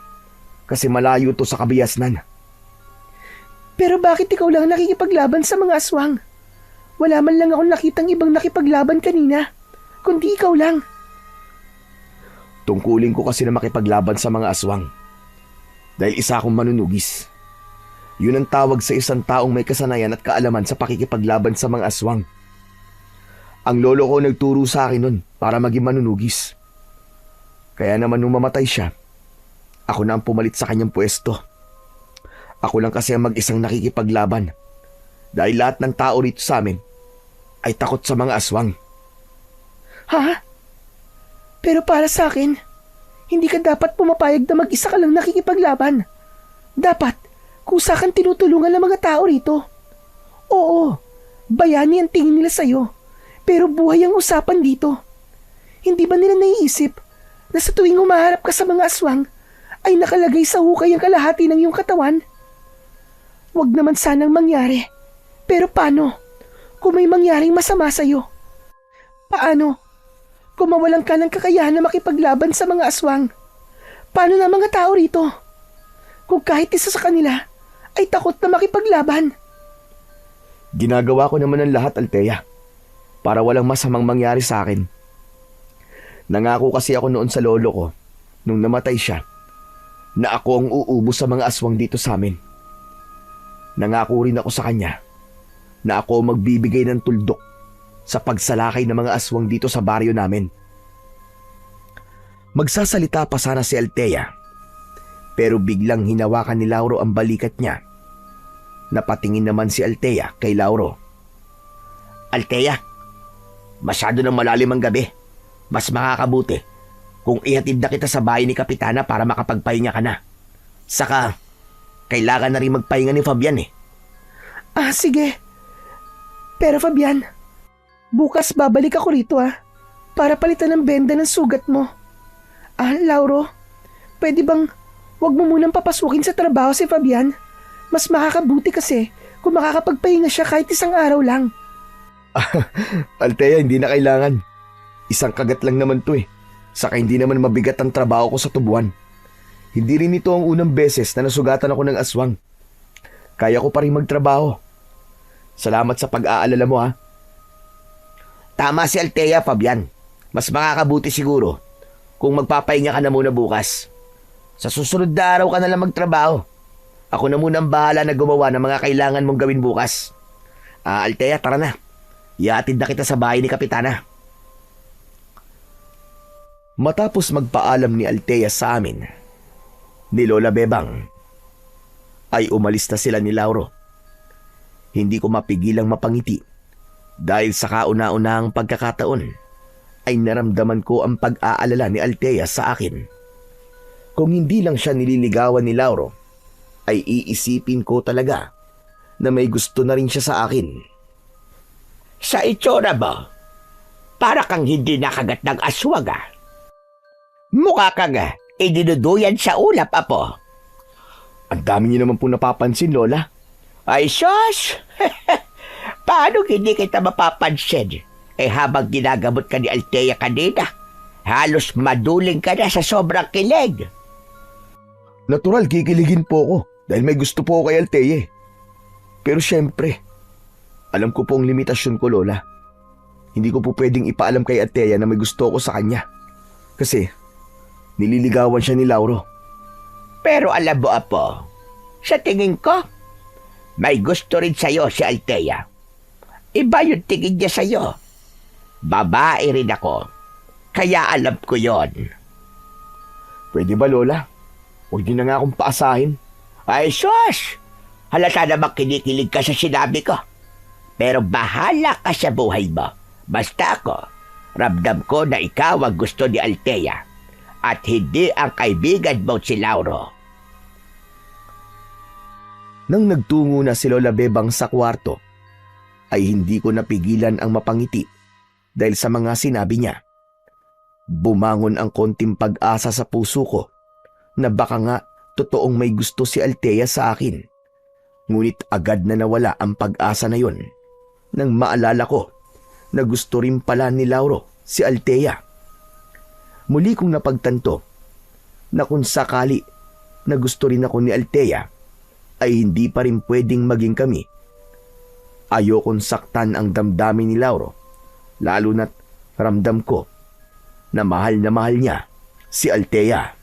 Kasi malayo to sa kabayasnan. Pero bakit ikaw lang nakikipaglaban sa mga aswang? Wala man lang akong nakitang ibang nakipaglaban kanina, kundi ikaw lang. Tungkulin ko kasi na makipaglaban sa mga aswang. Dahil isa akong manunugis. Yun ang tawag sa isang taong may kasanayan at kaalaman sa pakikipaglaban sa mga aswang. Ang lolo ko nagturo sa akin nun para maging manunugis. Kaya naman nung mamatay siya, ako na ang pumalit sa kanyang pwesto. Ako lang kasi ang mag-isang nakikipaglaban. Dahil lahat ng tao rito sa amin ay takot sa mga aswang. Ha? Pero para sa akin, hindi ka dapat pumapayag na mag-isa ka lang nakikipaglaban. Dapat, kusa kang tinutulungan ng mga tao rito. Oo, bayani ang tingin nila sa'yo, pero buhay ang usapan dito. Hindi ba nila naiisip na sa tuwing humaharap ka sa mga aswang, ay nakalagay sa hukay ang kalahati ng iyong katawan? Huwag naman sanang mangyari Pero paano kung may mangyaring masama sa'yo? Paano kung mawalan ka ng kakayahan na makipaglaban sa mga aswang? Paano na mga tao rito? Kung kahit isa sa kanila ay takot na makipaglaban. Ginagawa ko naman ang lahat, Althea, para walang masamang mangyari sa akin. Nangako kasi ako noon sa lolo ko, nung namatay siya, na ako ang uubos sa mga aswang dito sa amin. Nangako rin ako sa kanya na ako ang magbibigay ng tuldok sa pagsalakay ng mga aswang dito sa baryo namin. Magsasalita pa sana si Althea, pero biglang hinawakan ni Lauro ang balikat niya. Napatingin naman si Althea kay Lauro. Althea, masyado nang malalim ang gabi. Mas makakabuti kung ihatid na kita sa bahay ni Kapitana para makapagpahinga ka na. Saka, kailangan na rin magpahinga ni Fabian eh. Sige. Pero Fabian, bukas babalik ako rito para palitan ng benda ng sugat mo. Lauro, pwede bang wag mo munang papasukin sa trabaho si Fabian? Mas makakabuti kasi kung makakapagpahinga siya kahit isang araw lang. Althea, hindi na kailangan. Isang kagat lang naman to eh. Saka hindi naman mabigat ang trabaho ko sa tubuan. Hindi rin ito ang unang beses na nasugatan ako ng aswang. Kaya ko pa rin magtrabaho. Salamat sa pag-aalala mo ha. Tama si Althea, Fabian. Mas makakabuti siguro kung magpapahinga ka na muna bukas. Sa susunod na araw ka na lang magtrabaho. Ako na muna ang bahala na gumawa ng mga kailangan mong gawin bukas. Althea, tara na. Ihatid na kita sa bahay ni Kapitana. Matapos magpaalam ni Althea sa amin, ni Lola Bebang, ay umalis na sila ni Lauro. Hindi ko mapigilang mapangiti dahil sa kauna-unahang pagkakataon ay naramdaman ko ang pag-aalala ni Althea sa akin. Kung hindi lang siya nililigawan ni Lauro, ay iisipin ko talaga na may gusto na rin siya sa akin. Sa itsura ba? Para kang hindi nakagat ng aswang Mukha kang idinuduyan sa ulap, Apo. Ang dami niyo naman po napapansin, Lola. Ay, sus! Paano hindi kita mapapansin? Habang ginagamot ka ni Althea kanina, halos maduling ka na sa sobrang kilig. Natural, kikiligin po ako dahil may gusto po ako kay Althea. Pero syempre, alam ko po ang limitasyon ko, Lola. Hindi ko po pwedeng ipaalam kay Althea na may gusto ako sa kanya. Kasi nililigawan siya ni Lauro. Pero alam mo, Apo, sa tingin ko, may gusto rin sa'yo si Althea. Iba yung tingin niya sa'yo. Babae rin ako, kaya alam ko yon. Pwede ba, Lola? Huwag niyo na nga akong paasahin. Ay, sus! Halata namang kinikilig ka sa sinabi ko. Pero bahala ka sa buhay mo. Basta ako, ramdam ko na ikaw ang gusto ni Althea at hindi ang kaibigan mo si Lauro. Nang nagtungo na si Lola Bebang sa kwarto, ay hindi ko napigilan ang mapangiti dahil sa mga sinabi niya. Bumangon ang konting pag-asa sa puso ko na baka nga totoong may gusto si Althea sa akin. Ngunit agad na nawala ang pag-asa na yun nang maalala ko na gusto rin pala ni Lauro si Althea. Muli kong napagtanto na kung sakali na gusto rin ako ni Althea ay hindi pa rin pwedeng maging kami. Ayokong saktan ang damdamin ni Lauro, lalo na't ramdam ko na mahal niya si Althea.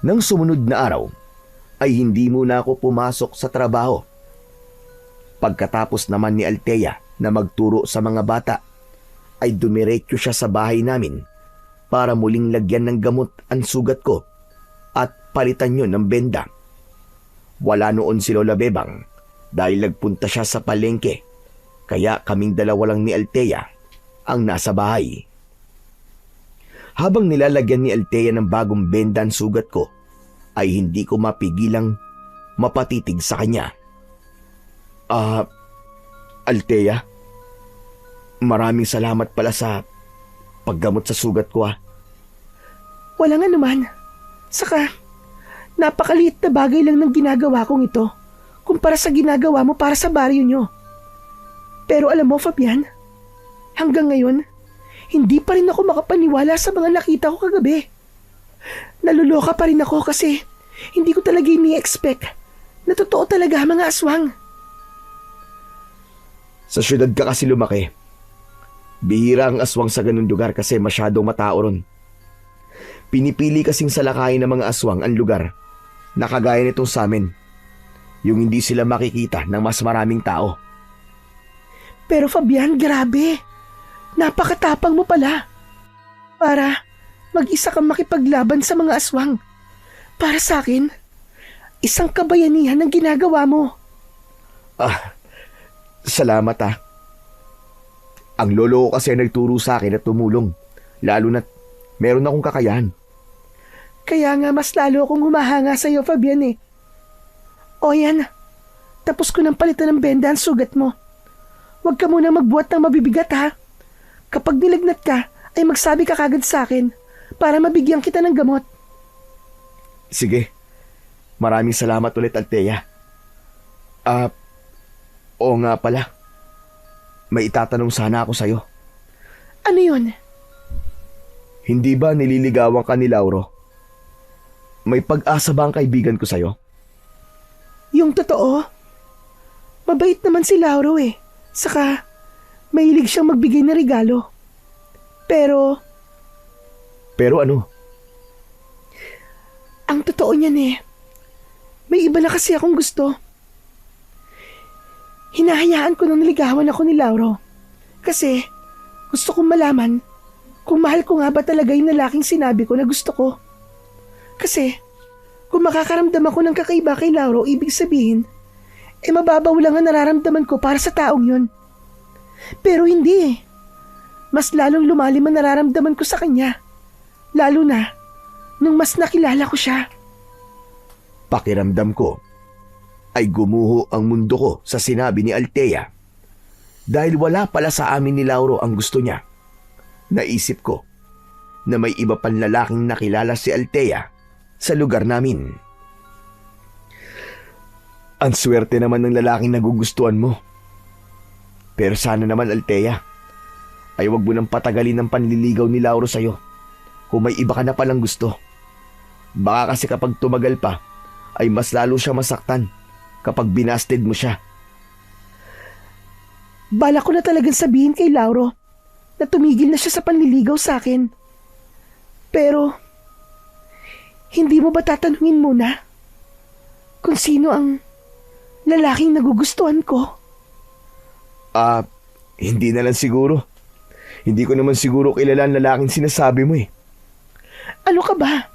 Nang sumunod na araw ay hindi muna ako pumasok sa trabaho. Pagkatapos naman ni Althea na magturo sa mga bata, ay dumiretso siya sa bahay namin para muling lagyan ng gamot ang sugat ko at palitan yun ng benda. Wala noon si Lola Bebang dahil nagpunta siya sa palengke, kaya kaming dalawa lang ni Althea ang nasa bahay. Habang nilalagyan ni Althea ng bagong benda ang sugat ko, ay hindi ko mapigilang mapatitig sa kanya. Althea, maraming salamat pala sa paggamot sa sugat ko. Wala nga naman. Saka, napakaliit na bagay lang ng ginagawa kong ito kumpara sa ginagawa mo para sa baryo nyo. Pero alam mo, Fabian, hanggang ngayon, hindi pa rin ako makapaniwala sa mga nakita ko kagabi. Naluloka pa rin ako kasi hindi ko talaga ini-expect na totoo talaga ang mga aswang. Sa syudad ka kasi lumaki. Bihira ang aswang sa ganun lugar kasi masyadong matao ron. Pinipili kasing salakayin ng mga aswang ang lugar na kagaya nitong sa amin, yung hindi sila makikita ng mas maraming tao. Pero Fabian, grabe. Napakatapang mo pala. Para mag-isa kang makipaglaban sa mga aswang. Para sa akin, isang kabayanihan ang ginagawa mo. Salamat ah. Ang lolo ko kasi nagturo sa akin at tumulong, lalo na't meron akong kakayahan. Kaya nga mas lalo akong humahanga sa iyo, Fabian eh. O yan, tapos ko nang palitan ng benda ang sugat mo. Huwag ka muna magbuhat ng mabibigat ha. Kapag nilagnat ka, ay magsabi ka kagad sa akin para mabigyan kita ng gamot. Sige, maraming salamat ulit, Althea. Oo nga pala. May itatanong sana ako sa'yo. Ano yun? Hindi ba nililigawan ka ni Lauro? May pag-asa ba ang kaibigan ko sa'yo? Yung totoo? Mabait naman si Lauro eh. Saka, mahilig siyang magbigay ng regalo. Pero ano? ang totoo niyan eh, may iba na kasi akong gusto. Hinahayaan ko nang niligawan ako ni Lauro. Kasi gusto kong malaman kung mahal ko nga ba talaga yung lalaking sinabi ko na gusto ko. Kasi kung makakaramdam ako ng kakaiba kay Lauro, ibig sabihin, mababaw lang ang nararamdaman ko para sa taong yun. Pero hindi eh. Mas lalong lumalim ang nararamdaman ko sa kanya. Lalo na nung mas nakilala ko siya. Pakiramdam ko ay gumuho ang mundo ko sa sinabi ni Althea. Dahil wala pala sa amin ni Lauro ang gusto niya. Naisip ko na may iba pang lalaking nakilala si Althea sa lugar namin. Ang swerte naman ng lalaking nagugustuhan mo. Pero sana naman, Althea, ay wag mo nang patagalin ang panliligaw ni Lauro sa'yo kung may iba ka na palang gusto. Baka kasi kapag tumagal pa, ay mas lalo siya masaktan kapag binasted mo siya. Bala ko na talagang sabihin kay Lauro na tumigil na siya sa panliligaw sa akin. Pero, hindi mo ba tatanungin muna kung sino ang lalaking nagugustuhan ko? Hindi na lang siguro. Hindi ko naman siguro kilala ang lalaking sinasabi mo eh. Ano ka ba?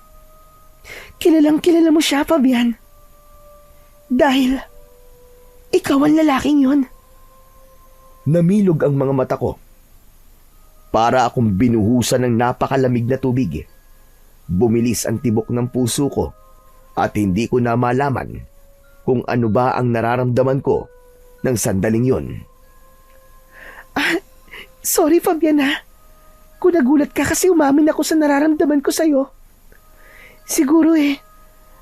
Kilalang kilala mo siya, Fabian. Dahil ikaw ang lalaking yun. Namilog ang mga mata ko. Para akong binuhusan ng napakalamig na tubig. Bumilis ang tibok ng puso ko at hindi ko na malaman kung ano ba ang nararamdaman ko ng sandaling yun. Sorry, Fabian ha. Kung nagulat ka kasi umamin ako sa nararamdaman ko sa'yo. Siguro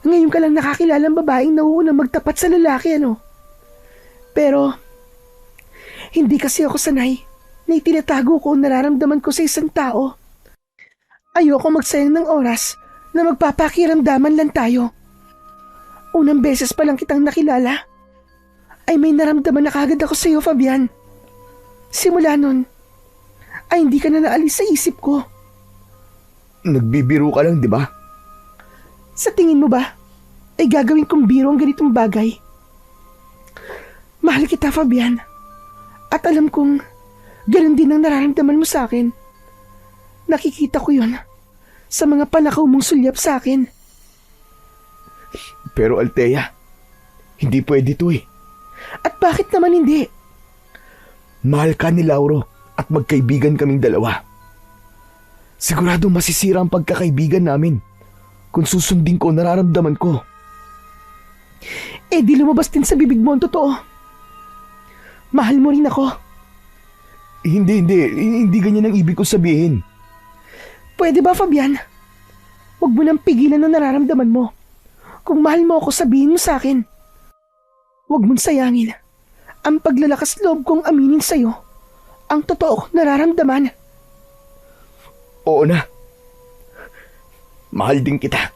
ngayon ka lang nakakilala ang babaeng nauuna magtapat sa lalaki, ano? Pero, hindi kasi ako sanay na itinatago ko ang nararamdaman ko sa isang tao. Ayoko magsayang ng oras na magpapakiramdaman lang tayo. Unang beses pa lang kitang nakilala, ay may naramdaman na kagad ako sa iyo, Fabian. Simula nun, ay hindi ka na naalis sa isip ko. Nagbibiro ka lang, di ba? Sa tingin mo ba, ay gagawin kong biro ang ganitong bagay? Mahal kita, Fabian. At alam kong ganun din ang nararamdaman mo sa akin. Nakikita ko yun sa mga panakaw mong sulyap sa akin. Pero Althea, hindi pwede to eh. At bakit naman hindi? Mahal ka ni Lauro at magkaibigan kaming dalawa. Siguradong masisira ang pagkakaibigan namin kung susundin ko nararamdaman ko. Di lumabas din sa bibig mo ang totoo. Mahal mo rin ako. Hindi ganyan ang ibig ko sabihin. Pwede ba, Fabian? Huwag mo nang pigilan ang nararamdaman mo. Kung mahal mo ako, sabihin mo sa akin. Huwag mong sayangin ang paglalakas loob kong aminin sa'yo ang totoo nararamdaman. Oo na. Mahal din kita.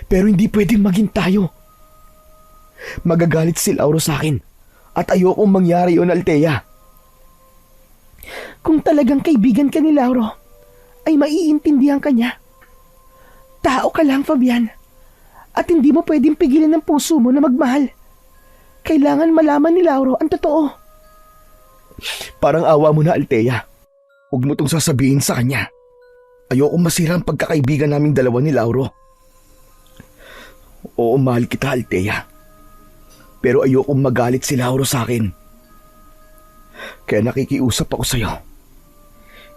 Pero hindi pwedeng maging tayo. Magagalit si Lauro sa akin at ayokong mangyari yun, Althea. Kung talagang kaibigan ka ni Lauro, ay maiintindihan ka niya. Tao ka lang, Fabian. At hindi mo pwedeng pigilan ng puso mo na magmahal. Kailangan malaman ni Lauro ang totoo. Parang awa mo na, Althea. Huwag mo tong sasabihin sa kanya. Ayokong masira ang pagkakaibigan naming dalawa ni Lauro. Oo, mahal kita, Althea. Pero ayokong magalit si Lauro sa akin. Kaya nakikiusap ako sa'yo.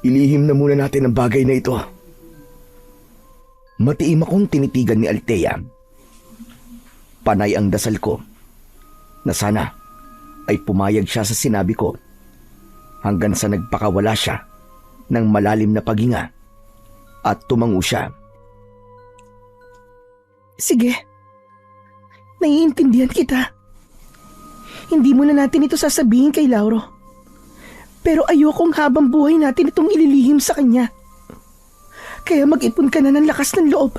Ilihim na muna natin ang bagay na ito. Matiim akong tinitigan ni Althea. Panay ang dasal ko na sana ay pumayag siya sa sinabi ko hanggang sa nagpakawala siya ng malalim na paghinga at tumango siya. Sige. Naiintindihan kita. Hindi mo na natin ito sasabihin kay Lauro. Pero ayokong habang buhay natin itong ililihim sa kanya. Kaya mag-ipon ka na ng lakas ng loob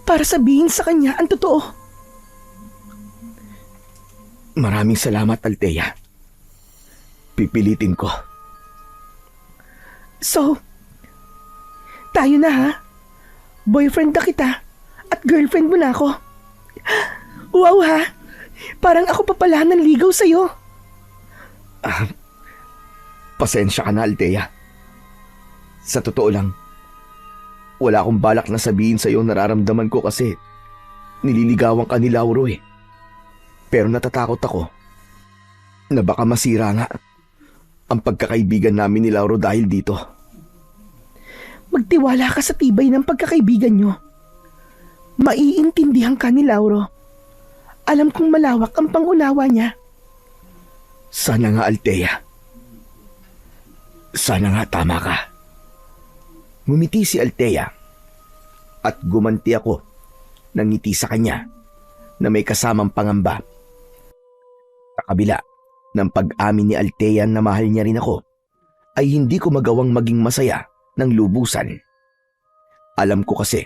para sabihin sa kanya ang totoo. Maraming salamat, Althea. Pipilitin ko. So, tayo na ha? Boyfriend na kita at girlfriend mo na ako. Wow ha? Parang ako pa pala nanligaw sa'yo. Pasensya ka na, Althea. Sa totoo lang, wala akong balak na sabihin sa'yo nararamdaman ko kasi nililigawan ka ni Lauro eh. Pero natatakot ako na baka masira nga ang pagkakaibigan namin ni Lauro dahil dito. Magtiwala ka sa tibay ng pagkakaibigan nyo. Maiintindihan ka ni Lauro. Alam kong malawak ang pangunawa niya. Sana nga, Althea. Sana nga tama ka. Ngumiti si Althea at gumanti ako ng ngiti sa kanya na may kasamang pangamba. Sa kabila ng pag-amin ni Althea na mahal niya rin ako, ay hindi ko magawang maging masaya ng lubusan. Alam ko kasi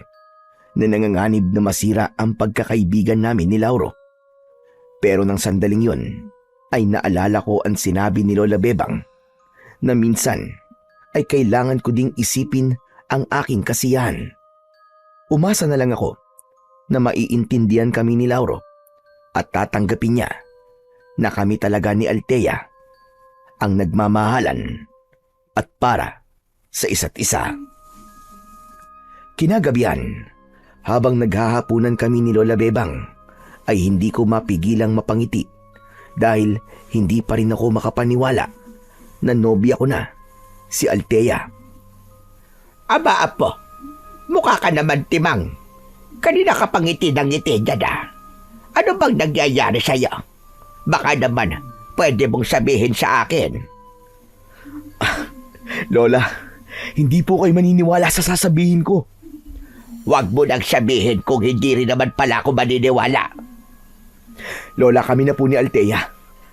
na nanganganib na masira ang pagkakaibigan namin ni Lauro. Pero nang sandaling yun, ay naalala ko ang sinabi ni Lola Bebang na minsan ay kailangan ko ding isipin ang aking kasiyahan. Umasa na lang ako na maiintindihan kami ni Lauro at tatanggapin niya na kami talaga ni Althea ang nagmamahalan at para sa isa't isa. Kinagabihan, habang naghahapunan kami ni Lola Bebang, ay hindi ko mapigilang mapangiti dahil hindi pa rin ako makapaniwala na nobya ko na si Althea. Aba, apo, mukha ka naman timang. Kanina ka pangiti ng ngiti dyan ah. Ano bang nangyayari sa'yo? Baka naman pwede mong sabihin sa akin. Lola, hindi po kayo maniniwala sa sasabihin ko. Huwag mo nang sabihin kung hindi rin naman pala ako maniniwala. Lola, kami na po ni Althea.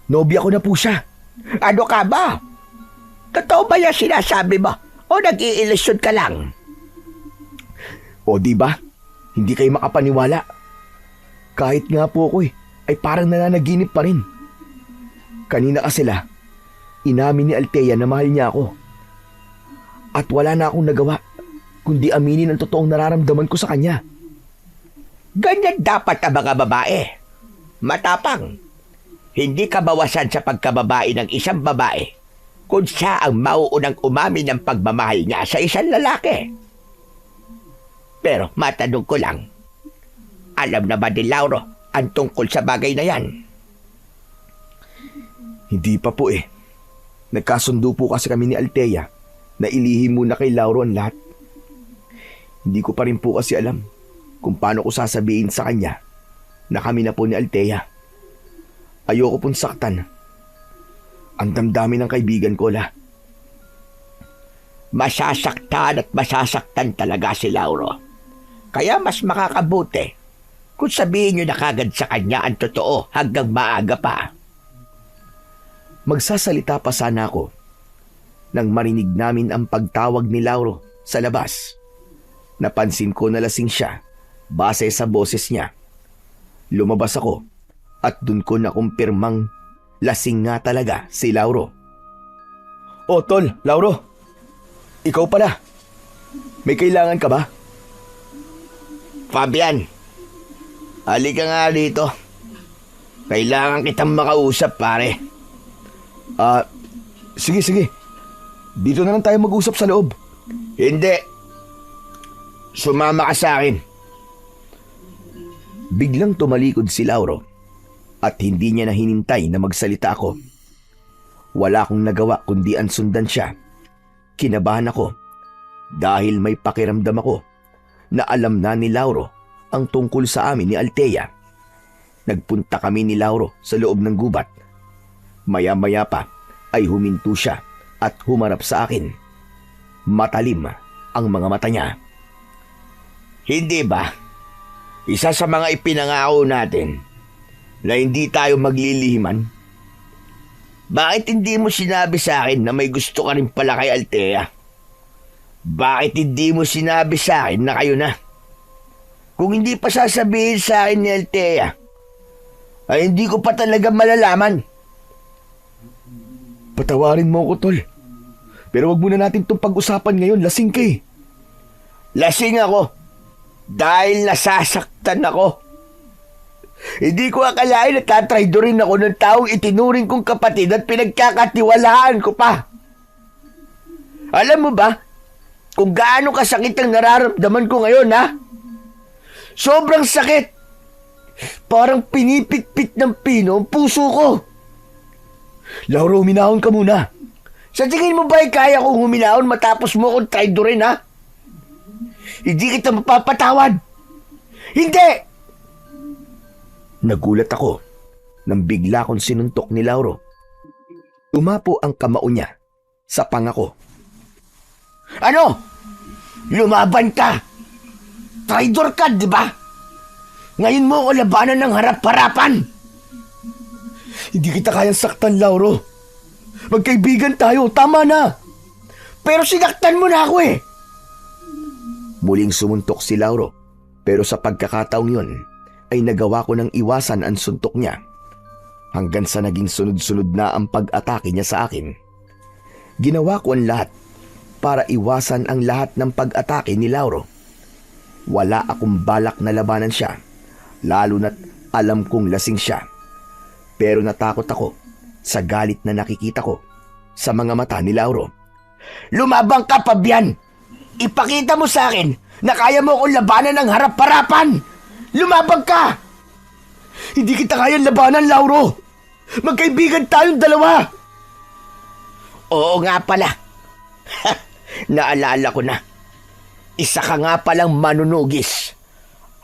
Nobya ko na po siya. Ano ka ba? Totoo ba yung sinasabi mo? O nag-iilusyon ka lang? O di ba? Hindi kayo makapaniwala. Kahit nga po ako ay parang nananaginip pa rin. Kanina kasi sila, inamin ni Althea na mahal niya ako. At wala na akong nagawa kundi aminin ang totoong nararamdaman ko sa kanya. Ganyan dapat ang mga babae. Matapang. Hindi ka bawasan sa pagkababae ng isang babae kung siya ang mauunang umamin ng pagmamahal niya sa isang lalaki. Pero matanong ko lang, alam na ba ni Lauro ang tungkol sa bagay na yan? Hindi pa po eh. Nagkasundo po kasi kami ni Althea na ilihim muna kay Lauro ang lahat. Hindi ko pa rin po kasi alam kung paano ko sasabihin sa kanya na kami na po ni Althea. Ayoko pong saktan ang damdamin ng kaibigan ko, La. Masasaktan at masasaktan talaga si Lauro. Kaya mas makakabuti Kung sabihin nyo na kagad sa kanya ang totoo hanggang maaga pa. Magsasalita pa sana ako nang marinig namin ang pagtawag ni Lauro sa labas. Napansin ko na lasing siya base sa boses niya. Lumabas ako at dun ko nakumpirmang lasing nga talaga si Lauro. "Oh, Tol, Lauro. Ikaw pala. May kailangan ka ba?" Fabian, halika nga dito. Kailangan kitang makausap, pare. Sige. Dito na lang tayo mag-usap sa loob. Hindi. Sumama ka sa akin. Biglang tumalikod si Lauro at hindi niya na hinintay na magsalita ako. Wala akong nagawa kundi ansundan siya. Kinabahan ako dahil may pakiramdam ako na alam na ni Lauro ang tungkol sa amin ni Althea. Nagpunta kami ni Lauro sa loob ng gubat. Maya-maya pa ay huminto siya at humarap sa akin. Matalim ang mga mata niya. Hindi ba? Isa sa mga ipinangako natin na hindi tayo maglilihiman. Bakit hindi mo sinabi sa akin na may gusto ka rin pala kay Althea? Bakit hindi mo sinabi sa akin na kayo na? Kung hindi pa sasabihin sa akin ni Althea, ay hindi ko pa talaga malalaman. Patawarin mo ko, Tol. Pero wag muna natin itong pag-usapan ngayon. Lasing ka eh. Lasing ako dahil nasasaktan ako. Hindi ko akalain na tatraydorin ako ng taong itinuring kong kapatid at pinagkakatiwalaan ko pa. Alam mo ba kung gaano kasakit ang nararamdaman ko ngayon, ha? Sobrang sakit. Parang pinipit-pit ng pino ang puso ko. Lauro, huminahon ka muna. Sa tingin mo ba ay kaya kong huminahon matapos mo akong traidorin, ha? Hindi kita mapapatawad. Hindi! Nagulat ako nang bigla kong sinuntok ni Lauro. Tumapo ang kamao niya sa pangako. Ano? Lumaban ka! Traidor ka, di ba? Ngayon mo ako labanan ng harap-harapan. Hindi kita kayang saktan, Lauro. Magkaibigan tayo, tama na. Pero sinaktan mo na ako eh. Muling sumuntok si Lauro, pero sa pagkakataong yun ay nagawa ko ng iwasan ang suntok niya. Hanggang sa naging sunod-sunod na ang pag-atake niya sa akin. Ginawa ko ang lahat para iwasan ang lahat ng pag-atake ni Lauro. Wala akong balak na labanan siya, lalo na't alam kong lasing siya. Pero natakot ako sa galit na nakikita ko sa mga mata ni Lauro. Lumabang ka, Fabian! Ipakita mo sa akin na kaya mo akong labanan ng harap-harapan! Lumabang ka! Hindi kita kayang labanan, Lauro! Magkaibigan tayong dalawa! Oo nga pala. Naalala ko na. Isa ka nga palang manunugis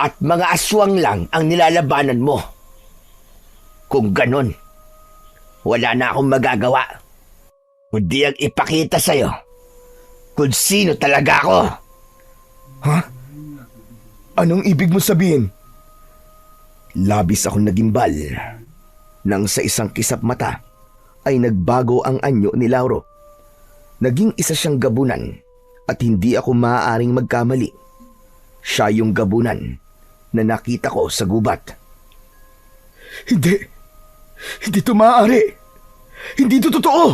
at mga aswang lang ang nilalabanan mo. Kung ganon, wala na akong magagawa kundi ang ipakita sa'yo kung sino talaga ako. Ha? Anong ibig mo sabihin? Labis akong nagimbal nang sa isang kisap mata ay nagbago ang anyo ni Lauro. Naging isa siyang gabunan at hindi ako maaaring magkamali. Siya yung gabunan na nakita ko sa gubat. Hindi to maaari. Hindi to totoo.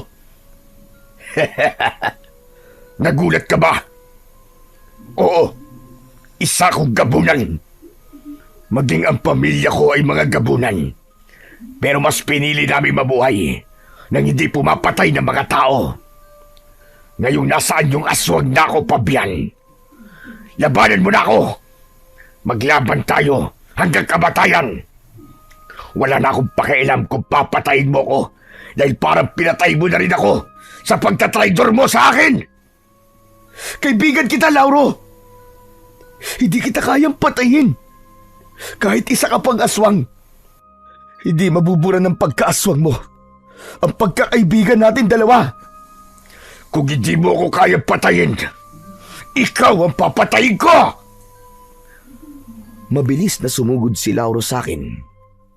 Nagulat ka ba? Oo, isa kong gabunan. Maging ang pamilya ko ay mga gabunan. Pero mas pinili namin mabuhay nang hindi pumapatay ng mga tao. Ngayong nasaan yung aswang na ako, Fabian? Labanan mo na ako. Maglaban tayo hanggang kamatayan. Wala na akong pakialam kung papatayin mo ko dahil parang pinatay mo na rin ako sa pagtatraidor mo sa akin. Kaibigan kita, Lauro. Hindi kita kayang patayin. Kahit isa ka pang aswang. Hindi mabubura ng pagkaaswang mo ang pagkakaibigan natin dalawa. Kung hindi mo ako kayang patayin, ikaw ang papatayin ko! Mabilis na sumugod si Lauro sa akin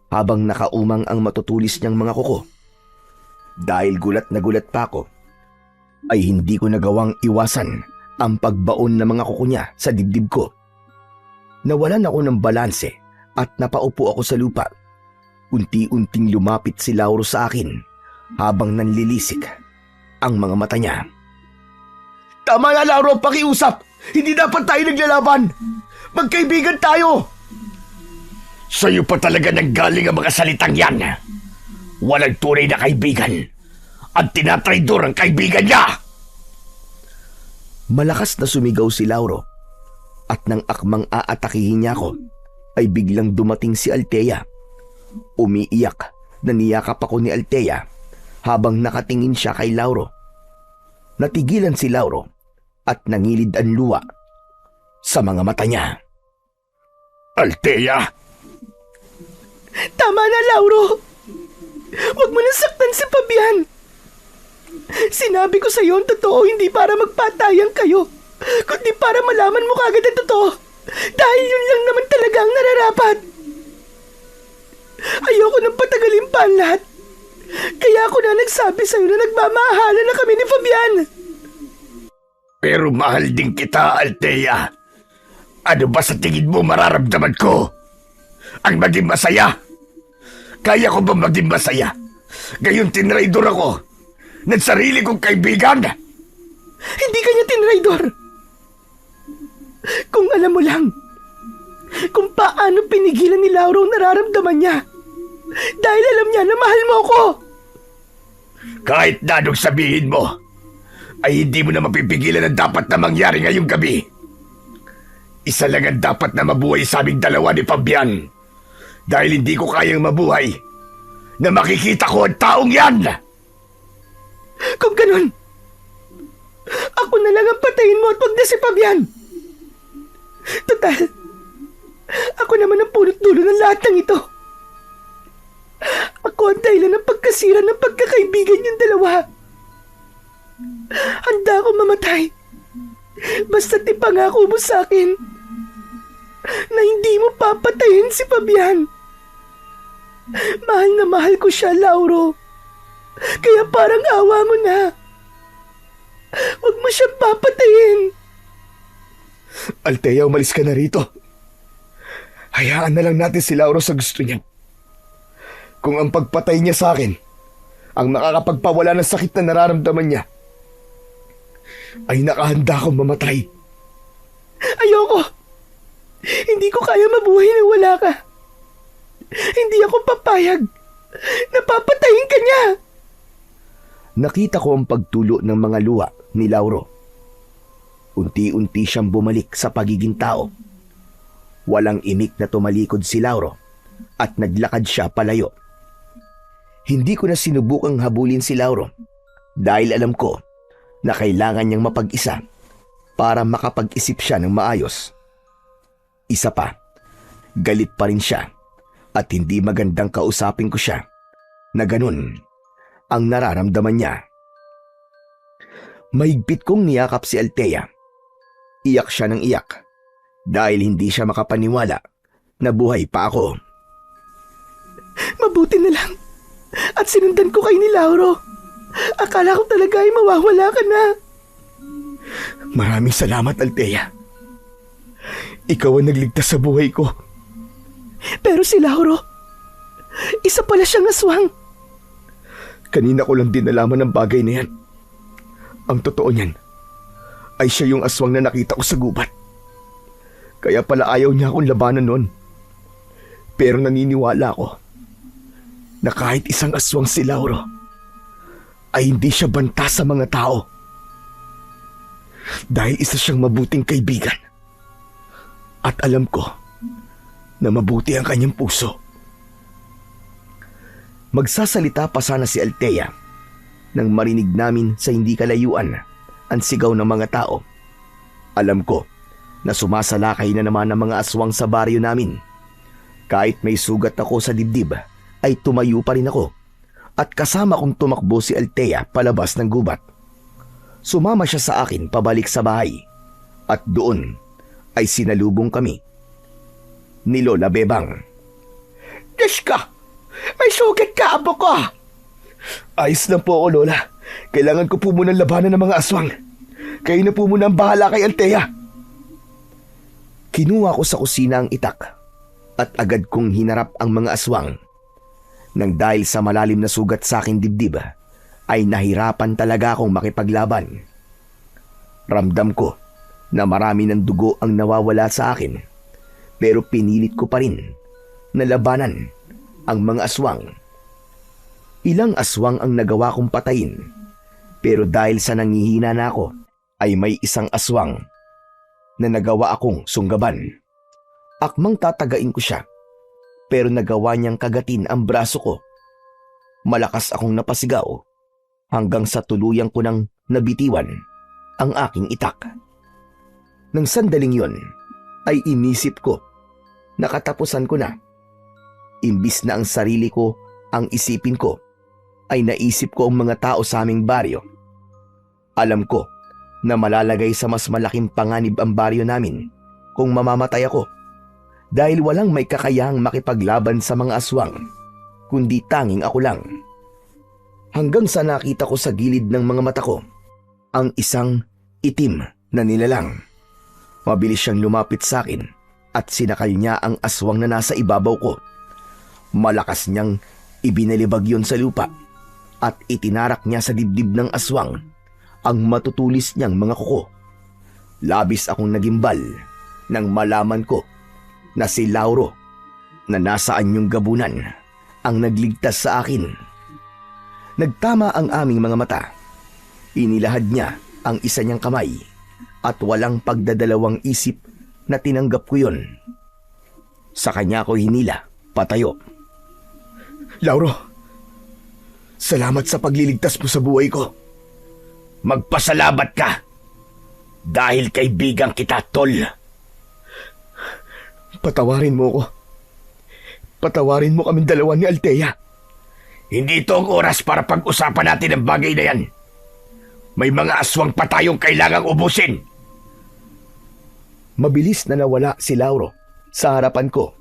habang nakaumang ang matutulis niyang mga kuko. Dahil gulat na gulat pa ako, ay hindi ko nagawang iwasan ang pagbaon ng mga kuko niya sa dibdib ko. Nawalan ako ng balanse at napaupo ako sa lupa. Unti-unting lumapit si Lauro sa akin habang nanlilisik ang mga mata niya. Tama na, Lauro, pakiusap! Hindi dapat tayo naglalaban! Magkaibigan tayo! Sa'yo pa talaga nanggaling ang mga salitang yan. Walang tunay na kaibigan. Ang tinatraidor ang kaibigan niya! Malakas na sumigaw si Lauro at nang akmang aatakihin niya ako ay biglang dumating si Althea. Umiiyak na niyakap ako ni Althea habang nakatingin siya kay Lauro. Natigilan si Lauro at nangilid ang luha sa mga mata niya. Althea! Tama na, Lauro! Huwag mo nang saktan si Fabian! Sinabi ko sa iyo ang totoo hindi para magpatayan kayo, kundi para malaman mo kagad ang totoo. Dahil yun lang naman talaga ang nararapat. Ayoko nang patagalin pa ang lahat. Kaya ako na nagsabi sa iyo na nagmamahala na kami ni Fabian. Pero mahal din kita, Althea. Ano ba sa tingin mo mararamdaman ko? Ang maging masaya? Kaya ko ba maging masaya? Gayon tinraidor ako ng sarili kong kaibigan? Hindi kanya tinraidor. Kung alam mo lang, kung paano pinigilan ni Lauro ang nararamdaman niya. Dahil alam niya na mahal mo ako. Kahit na anong sabihin mo, ay hindi mo na mapipigilan ang dapat na mangyari ngayong gabi. Isa lang ang dapat na mabuhay sa aming dalawa ni Fabian. Dahil hindi ko kayang mabuhay na makikita ko ang taong yan. Kung ganun, ako na lang ang patayin mo at wag na si Fabian. Total, ako naman ang punot dulo ng lahat ng ito. Ako ang dahilan ng pagkasira ng pagkakaibigan yung dalawa. Handa akong mamatay. Basta't ipangako mo sa akin na hindi mo papatayin si Fabian. Mahal na mahal ko siya, Lauro. Kaya parang awa mo na. Huwag mo siyang papatayin. Althea, umalis ka na rito. Hayaan na lang natin si Lauro sa gusto niya. Kung ang pagpatay niya sa akin ang makakapagpawala ng sakit na nararamdaman niya, ay nakahanda akong mamatay. Ayoko. Hindi ko kaya mabuhay nang wala ka. Hindi ako papayag. Napapatayin ka niya. Nakita ko ang pagtulo ng mga luha ni Lauro. Unti-unti siyang bumalik sa pagiging tao. Walang imik na tumalikod si Lauro at naglakad siya palayo. Hindi ko na sinubukang habulin si Lauro dahil alam ko na kailangan niyang mapag-isa para makapag-isip siya ng maayos. Isa pa, galit pa rin siya at hindi magandang kausapin ko siya na ganun ang nararamdaman niya. Mahigpit kong niyakap si Althea. Iyak siya ng iyak dahil hindi siya makapaniwala na buhay pa ako. Mabuti na lang at sinundan ko kay ni Lauro. Akala ko talaga ay mawawala ka na. Maraming salamat, Althea. Ikaw ang nagligtas sa buhay ko. Pero si Lauro, isa pala siyang aswang. Kanina ko lang din nalaman ng bagay na yan. Ang totoo niyan ay siya yung aswang na nakita ko sa gubat. Kaya pala ayaw niya akong labanan noon. Pero naniniwala ako na kahit isang aswang si Lauro ay hindi siya banta sa mga tao. Dahil isa siyang mabuting kaibigan. At alam ko na mabuti ang kanyang puso. Magsasalita pa sana si Althea nang marinig namin sa hindi kalayuan ang sigaw ng mga tao. Alam ko na sumasalakay na naman ang mga aswang sa baryo namin. Kahit may sugat ako sa dibdib, ay tumayo pa rin ako at kasama kong tumakbo si Althea palabas ng gubat. Sumama siya sa akin pabalik sa bahay at doon ay sinalubong kami. ni Lola Bebang. Diyos ka! May sugat ka, abo ko! Ayos lang po ako, Lola. Kailangan ko po munang labanan ng mga aswang. Kayo na po muna ang bahala kay Althea. Kinuha ko sa kusina ang itak at agad kong hinarap ang mga aswang. Nang dahil sa malalim na sugat sa aking dibdib, ay nahirapan talaga akong makipaglaban. Ramdam ko na marami ng dugo ang nawawala sa akin, pero pinilit ko pa rin na labanan ang mga aswang. Ilang aswang ang nagawa kong patayin, pero dahil sa nangihina na ako, ay may isang aswang na nagawa akong sunggaban. Akmang tatagain ko siya, pero nagawa niyang kagatin ang braso ko. Malakas akong napasigaw hanggang sa tuluyan ko nang nabitiwan ang aking itak. Nang sandaling yon, ay inisip ko na katapusan ko na. Imbis na ang sarili ko ang isipin ko, ay naisip ko ang mga tao sa aming baryo. Alam ko na malalagay sa mas malaking panganib ang baryo namin kung mamamatay ako, dahil walang may kakayahang makipaglaban sa mga aswang, kundi tanging ako lang. Hanggang sa nakita ko sa gilid ng mga mata ko ang isang itim na nilalang. Mabilis siyang lumapit sa akin at sinakal niya ang aswang na nasa ibabaw ko. Malakas niyang ibinalibag yon sa lupa at itinarak niya sa dibdib ng aswang ang matutulis niyang mga kuko. Labis akong nagimbal nang malaman ko na si Lauro na nasa anyong gabunan ang nagligtas sa akin. Nagtama ang aming mga mata. Inilahad niya ang isa niyang kamay at walang pagdadalawang isip na tinanggap ko yon. Sa kanya ko hinila patayo. Lauro, salamat sa pagliligtas mo sa buhay ko. Magpasalamat ka! Dahil kaibigan kita, tol. Patawarin mo ko. Patawarin mo kaming dalawa ni Althea. Hindi ito ang oras para pag-usapan natin ang bagay na yan. May mga aswang pa tayong kailangang ubusin. Mabilis na nawala si Lauro sa harapan ko,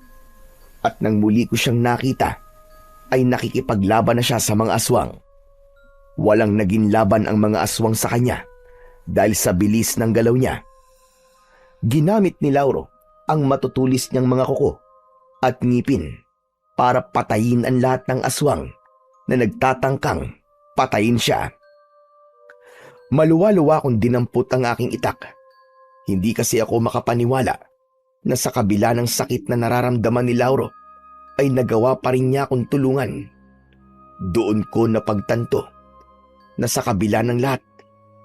at nang muli ko siyang nakita, ay nakikipaglaban na siya sa mga aswang. Walang naging laban ang mga aswang sa kanya dahil sa bilis ng galaw niya. Ginamit ni Lauro ang matutulis niyang mga kuko at ngipin para patayin ang lahat ng aswang na nagtatangkang patayin siya. Maluwa-luwa kong dinampot ang aking itak. Hindi kasi ako makapaniwala na sa kabila ng sakit na nararamdaman ni Lauro ay nagawa pa rin niya akong tulungan. Doon ko napagtanto na sa kabila ng lahat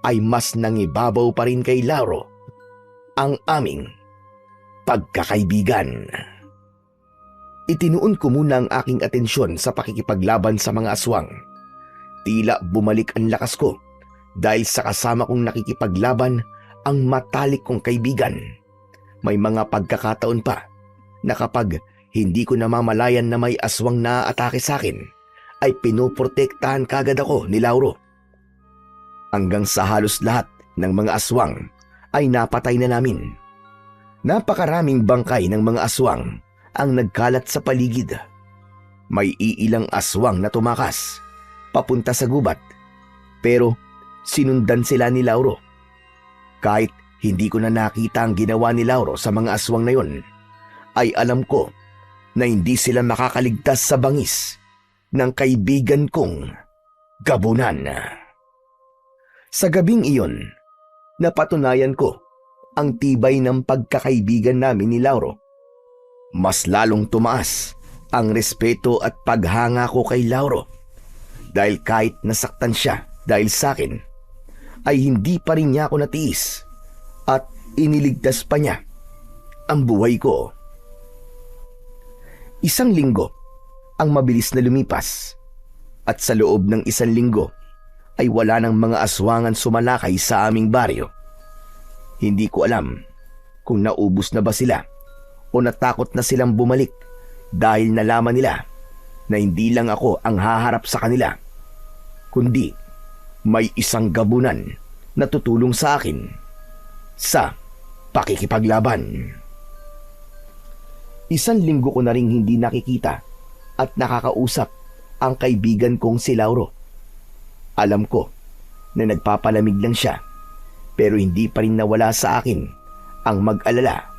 ay mas nangibabaw pa rin kay Lauro ang aming pagkakaibigan. Itinuon ko muna ang aking atensyon sa pakikipaglaban sa mga aswang. Tila bumalik ang lakas ko dahil sa kasama kong nakikipaglaban ang matalik kong kaibigan. May mga pagkakataon pa na kapag hindi ko namamalayan na may aswang na atake sa akin, ay pinoprotektahan kagad ako ni Lauro. Hanggang sa halos lahat ng mga aswang ay napatay na namin. Napakaraming bangkay ng mga aswang ang nagkalat sa paligid. May iilang aswang na tumakas papunta sa gubat, pero sinundan sila ni Lauro. Kahit hindi ko na nakita ang ginawa ni Lauro sa mga aswang na yon, ay alam ko na hindi sila makakaligtas sa bangis ng kaibigan kong gabunan. Sa gabing iyon, napatunayan ko ang tibay ng pagkakaibigan namin ni Lauro. Mas lalong tumaas ang respeto at paghanga ko kay Lauro dahil kahit nasaktan siya dahil sa akin, ay hindi pa rin niya ako natiis at iniligtas pa niya ang buhay ko. Isang linggo ang mabilis na lumipas, at sa loob ng isang linggo ay wala ng mga aswangan sumalakay sa aming baryo. Hindi ko alam kung naubos na ba sila o natakot na silang bumalik dahil nalaman nila na hindi lang ako ang haharap sa kanila, kundi may isang gabunan na tutulong sa akin sa pakikipaglaban. 1 linggo ko na ring hindi nakikita at nakakausap ang kaibigan kong si Lauro. Alam ko na nagpapalamig lang siya, pero hindi pa rin nawala sa akin ang mag-alala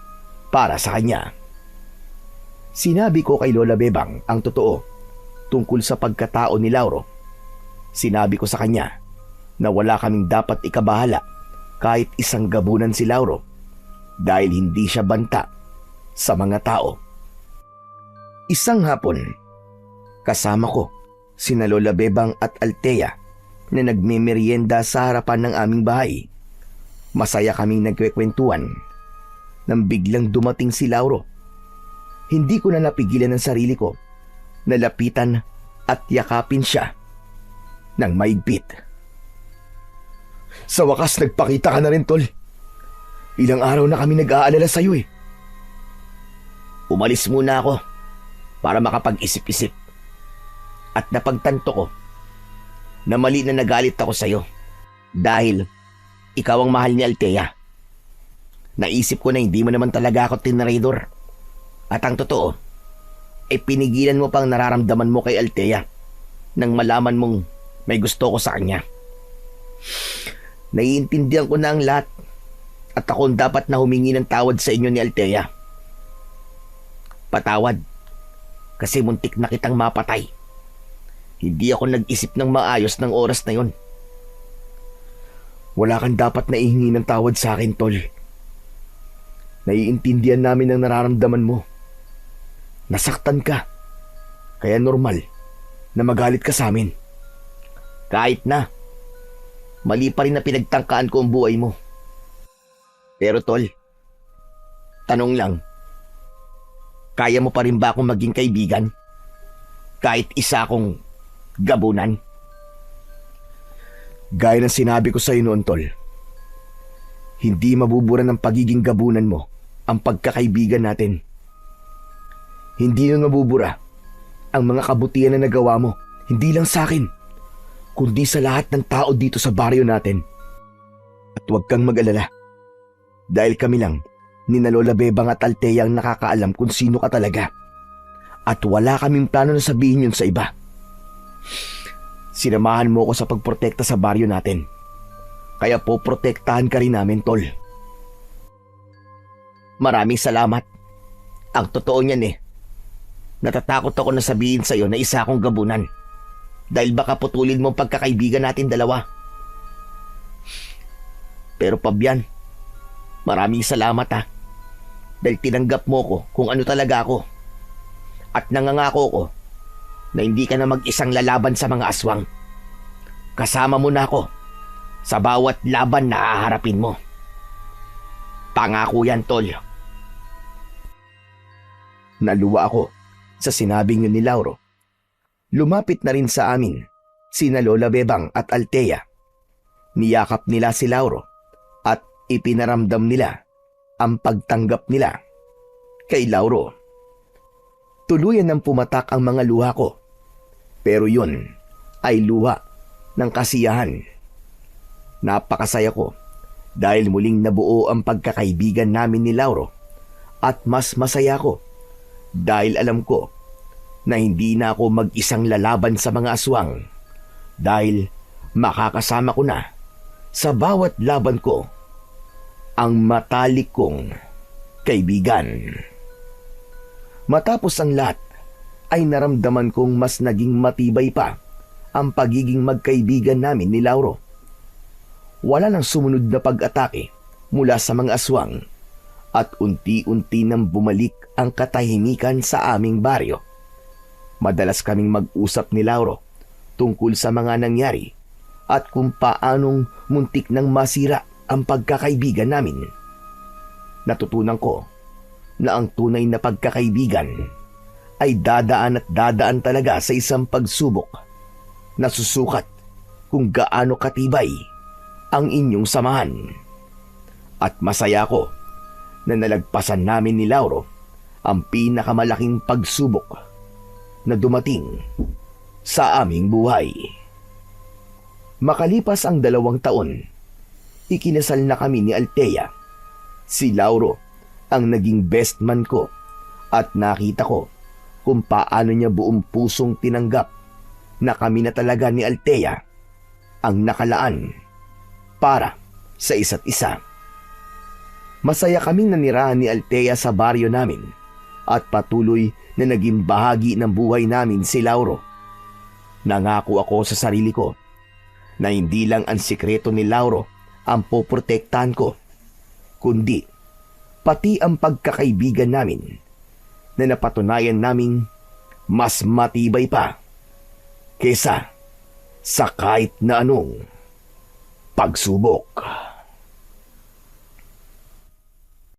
para sa kanya. Sinabi ko kay Lola Bebang ang totoo tungkol sa pagkatao ni Lauro. Sinabi ko sa kanya na wala kaming dapat ikabahala kahit isang gabunan si Lauro dahil hindi siya banta sa mga tao. Isang hapon, kasama ko sina Lola Bebang at Althea na nagmemeryenda sa harapan ng aming bahay. Masaya kaming nagkwekwentuhan nang biglang dumating si Lauro. Hindi ko na napigilan ang sarili ko na lapitan at yakapin siya ng maigpit. Sa wakas nagpakita ka na rin, Tol. Ilang araw na kami nag-aalala sa'yo eh. Umalis muna ako para makapag-isip-isip. At napagtanto ko na mali na nagalit ako sa'yo dahil ikaw ang mahal ni Althea. Naisip ko na hindi mo naman talaga ako tinraidor. At ang totoo, ay pinigilan mo pang nararamdaman mo kay Althea nang malaman mong may gusto ko sa kanya. Naiintindihan ko na ang lahat at ako ang dapat na humingi ng tawad sa inyo ni Althea. Patawad kasi muntik na kitang mapatay. Hindi ako nag-isip ng maayos ng oras na yon. Wala kang dapat na ihingi ng tawad sa akin, Tol. Naiintindihan namin ang nararamdaman mo. Nasaktan ka. Kaya normal na magalit ka sa amin. Kahit na, mali pa rin na pinagtangkaan ko ang buhay mo. Pero Tol, tanong lang, kaya mo pa rin ba akong maging kaibigan? Kahit isa akong gabunan? Gaya ng sinabi ko sa iyo noon, Tol, hindi mabubura ng pagiging gabunan mo ang pagkakaibigan natin. Hindi na mabubura ang mga kabutihan na nagawa mo, hindi lang sa akin, kundi sa lahat ng tao dito sa baryo natin. At huwag kang mag-alala, dahil kami lang ni na Lola Bebang at Althea ang nakakaalam kung sino ka talaga. At wala kaming plano na sabihin yun sa iba. Sinamahan mo ko sa pagprotekta sa baryo natin. Kaya po protektahan ka rin namin, Tol. Maraming salamat. Ang totoo niyan eh, natatakot ako na sabihin sa'yo na isa akong gabunan. Dahil baka putulin mo ang pagkakaibigan natin dalawa. Pero Pabian, maraming salamat ha. Dahil tinanggap mo ko kung ano talaga ako. At nangangako ko na hindi ka na mag-isang lalaban sa mga aswang. Kasama mo na ako sa bawat laban na haharapin mo. Pangako yan, Tol. Naluwa ako sa sinabing yun ni Lauro. Lumapit na rin sa amin sina Lola Bebang at Althea. Niyakap nila si Lauro at ipinaramdam nila ang pagtanggap nila kay Lauro. Tuluyan nang pumatak ang mga luha ko. Pero yun ay luha ng kasiyahan. Napakasaya ko dahil muling nabuo ang pagkakaibigan namin ni Lauro at mas masaya ko dahil alam ko na hindi na ako mag-isang lalaban sa mga aswang dahil makakasama ko na sa bawat laban ko ang matalik kong kaibigan. Matapos ang lahat ay naramdaman kong mas naging matibay pa ang pagiging magkaibigan namin ni Lauro. Wala nang sumunod na pag-atake mula sa mga aswang at unti-unti nang bumalik ang katahimikan sa aming baryo. Madalas kaming mag-usap ni Lauro tungkol sa mga nangyari at kung paanong muntik nang masira ang pagkakaibigan namin. Natutunan ko na ang tunay na pagkakaibigan ay dadaan at dadaan talaga sa isang pagsubok na susukat kung gaano katibay ang inyong samahan. At masaya ko na nalagpasan namin ni Lauro ang pinakamalaking pagsubok na dumating sa aming buhay. Makalipas ang 2 taon, ikinasal na kami ni Althea. Si Lauro ang naging best man ko at nakita ko kung paano niya buong pusong tinanggap na kami na talaga ni Althea ang nakalaan para sa isa't isa. Masaya kaming nanirahan ni Althea sa baryo namin at patuloy na naging bahagi ng buhay namin si Lauro. Nangako ako sa sarili ko na hindi lang ang sikreto ni Lauro ang poprotektahan ko, kundi pati ang pagkakaibigan namin na napatunayan naming mas matibay pa kesa sa kahit na anong pagsubok.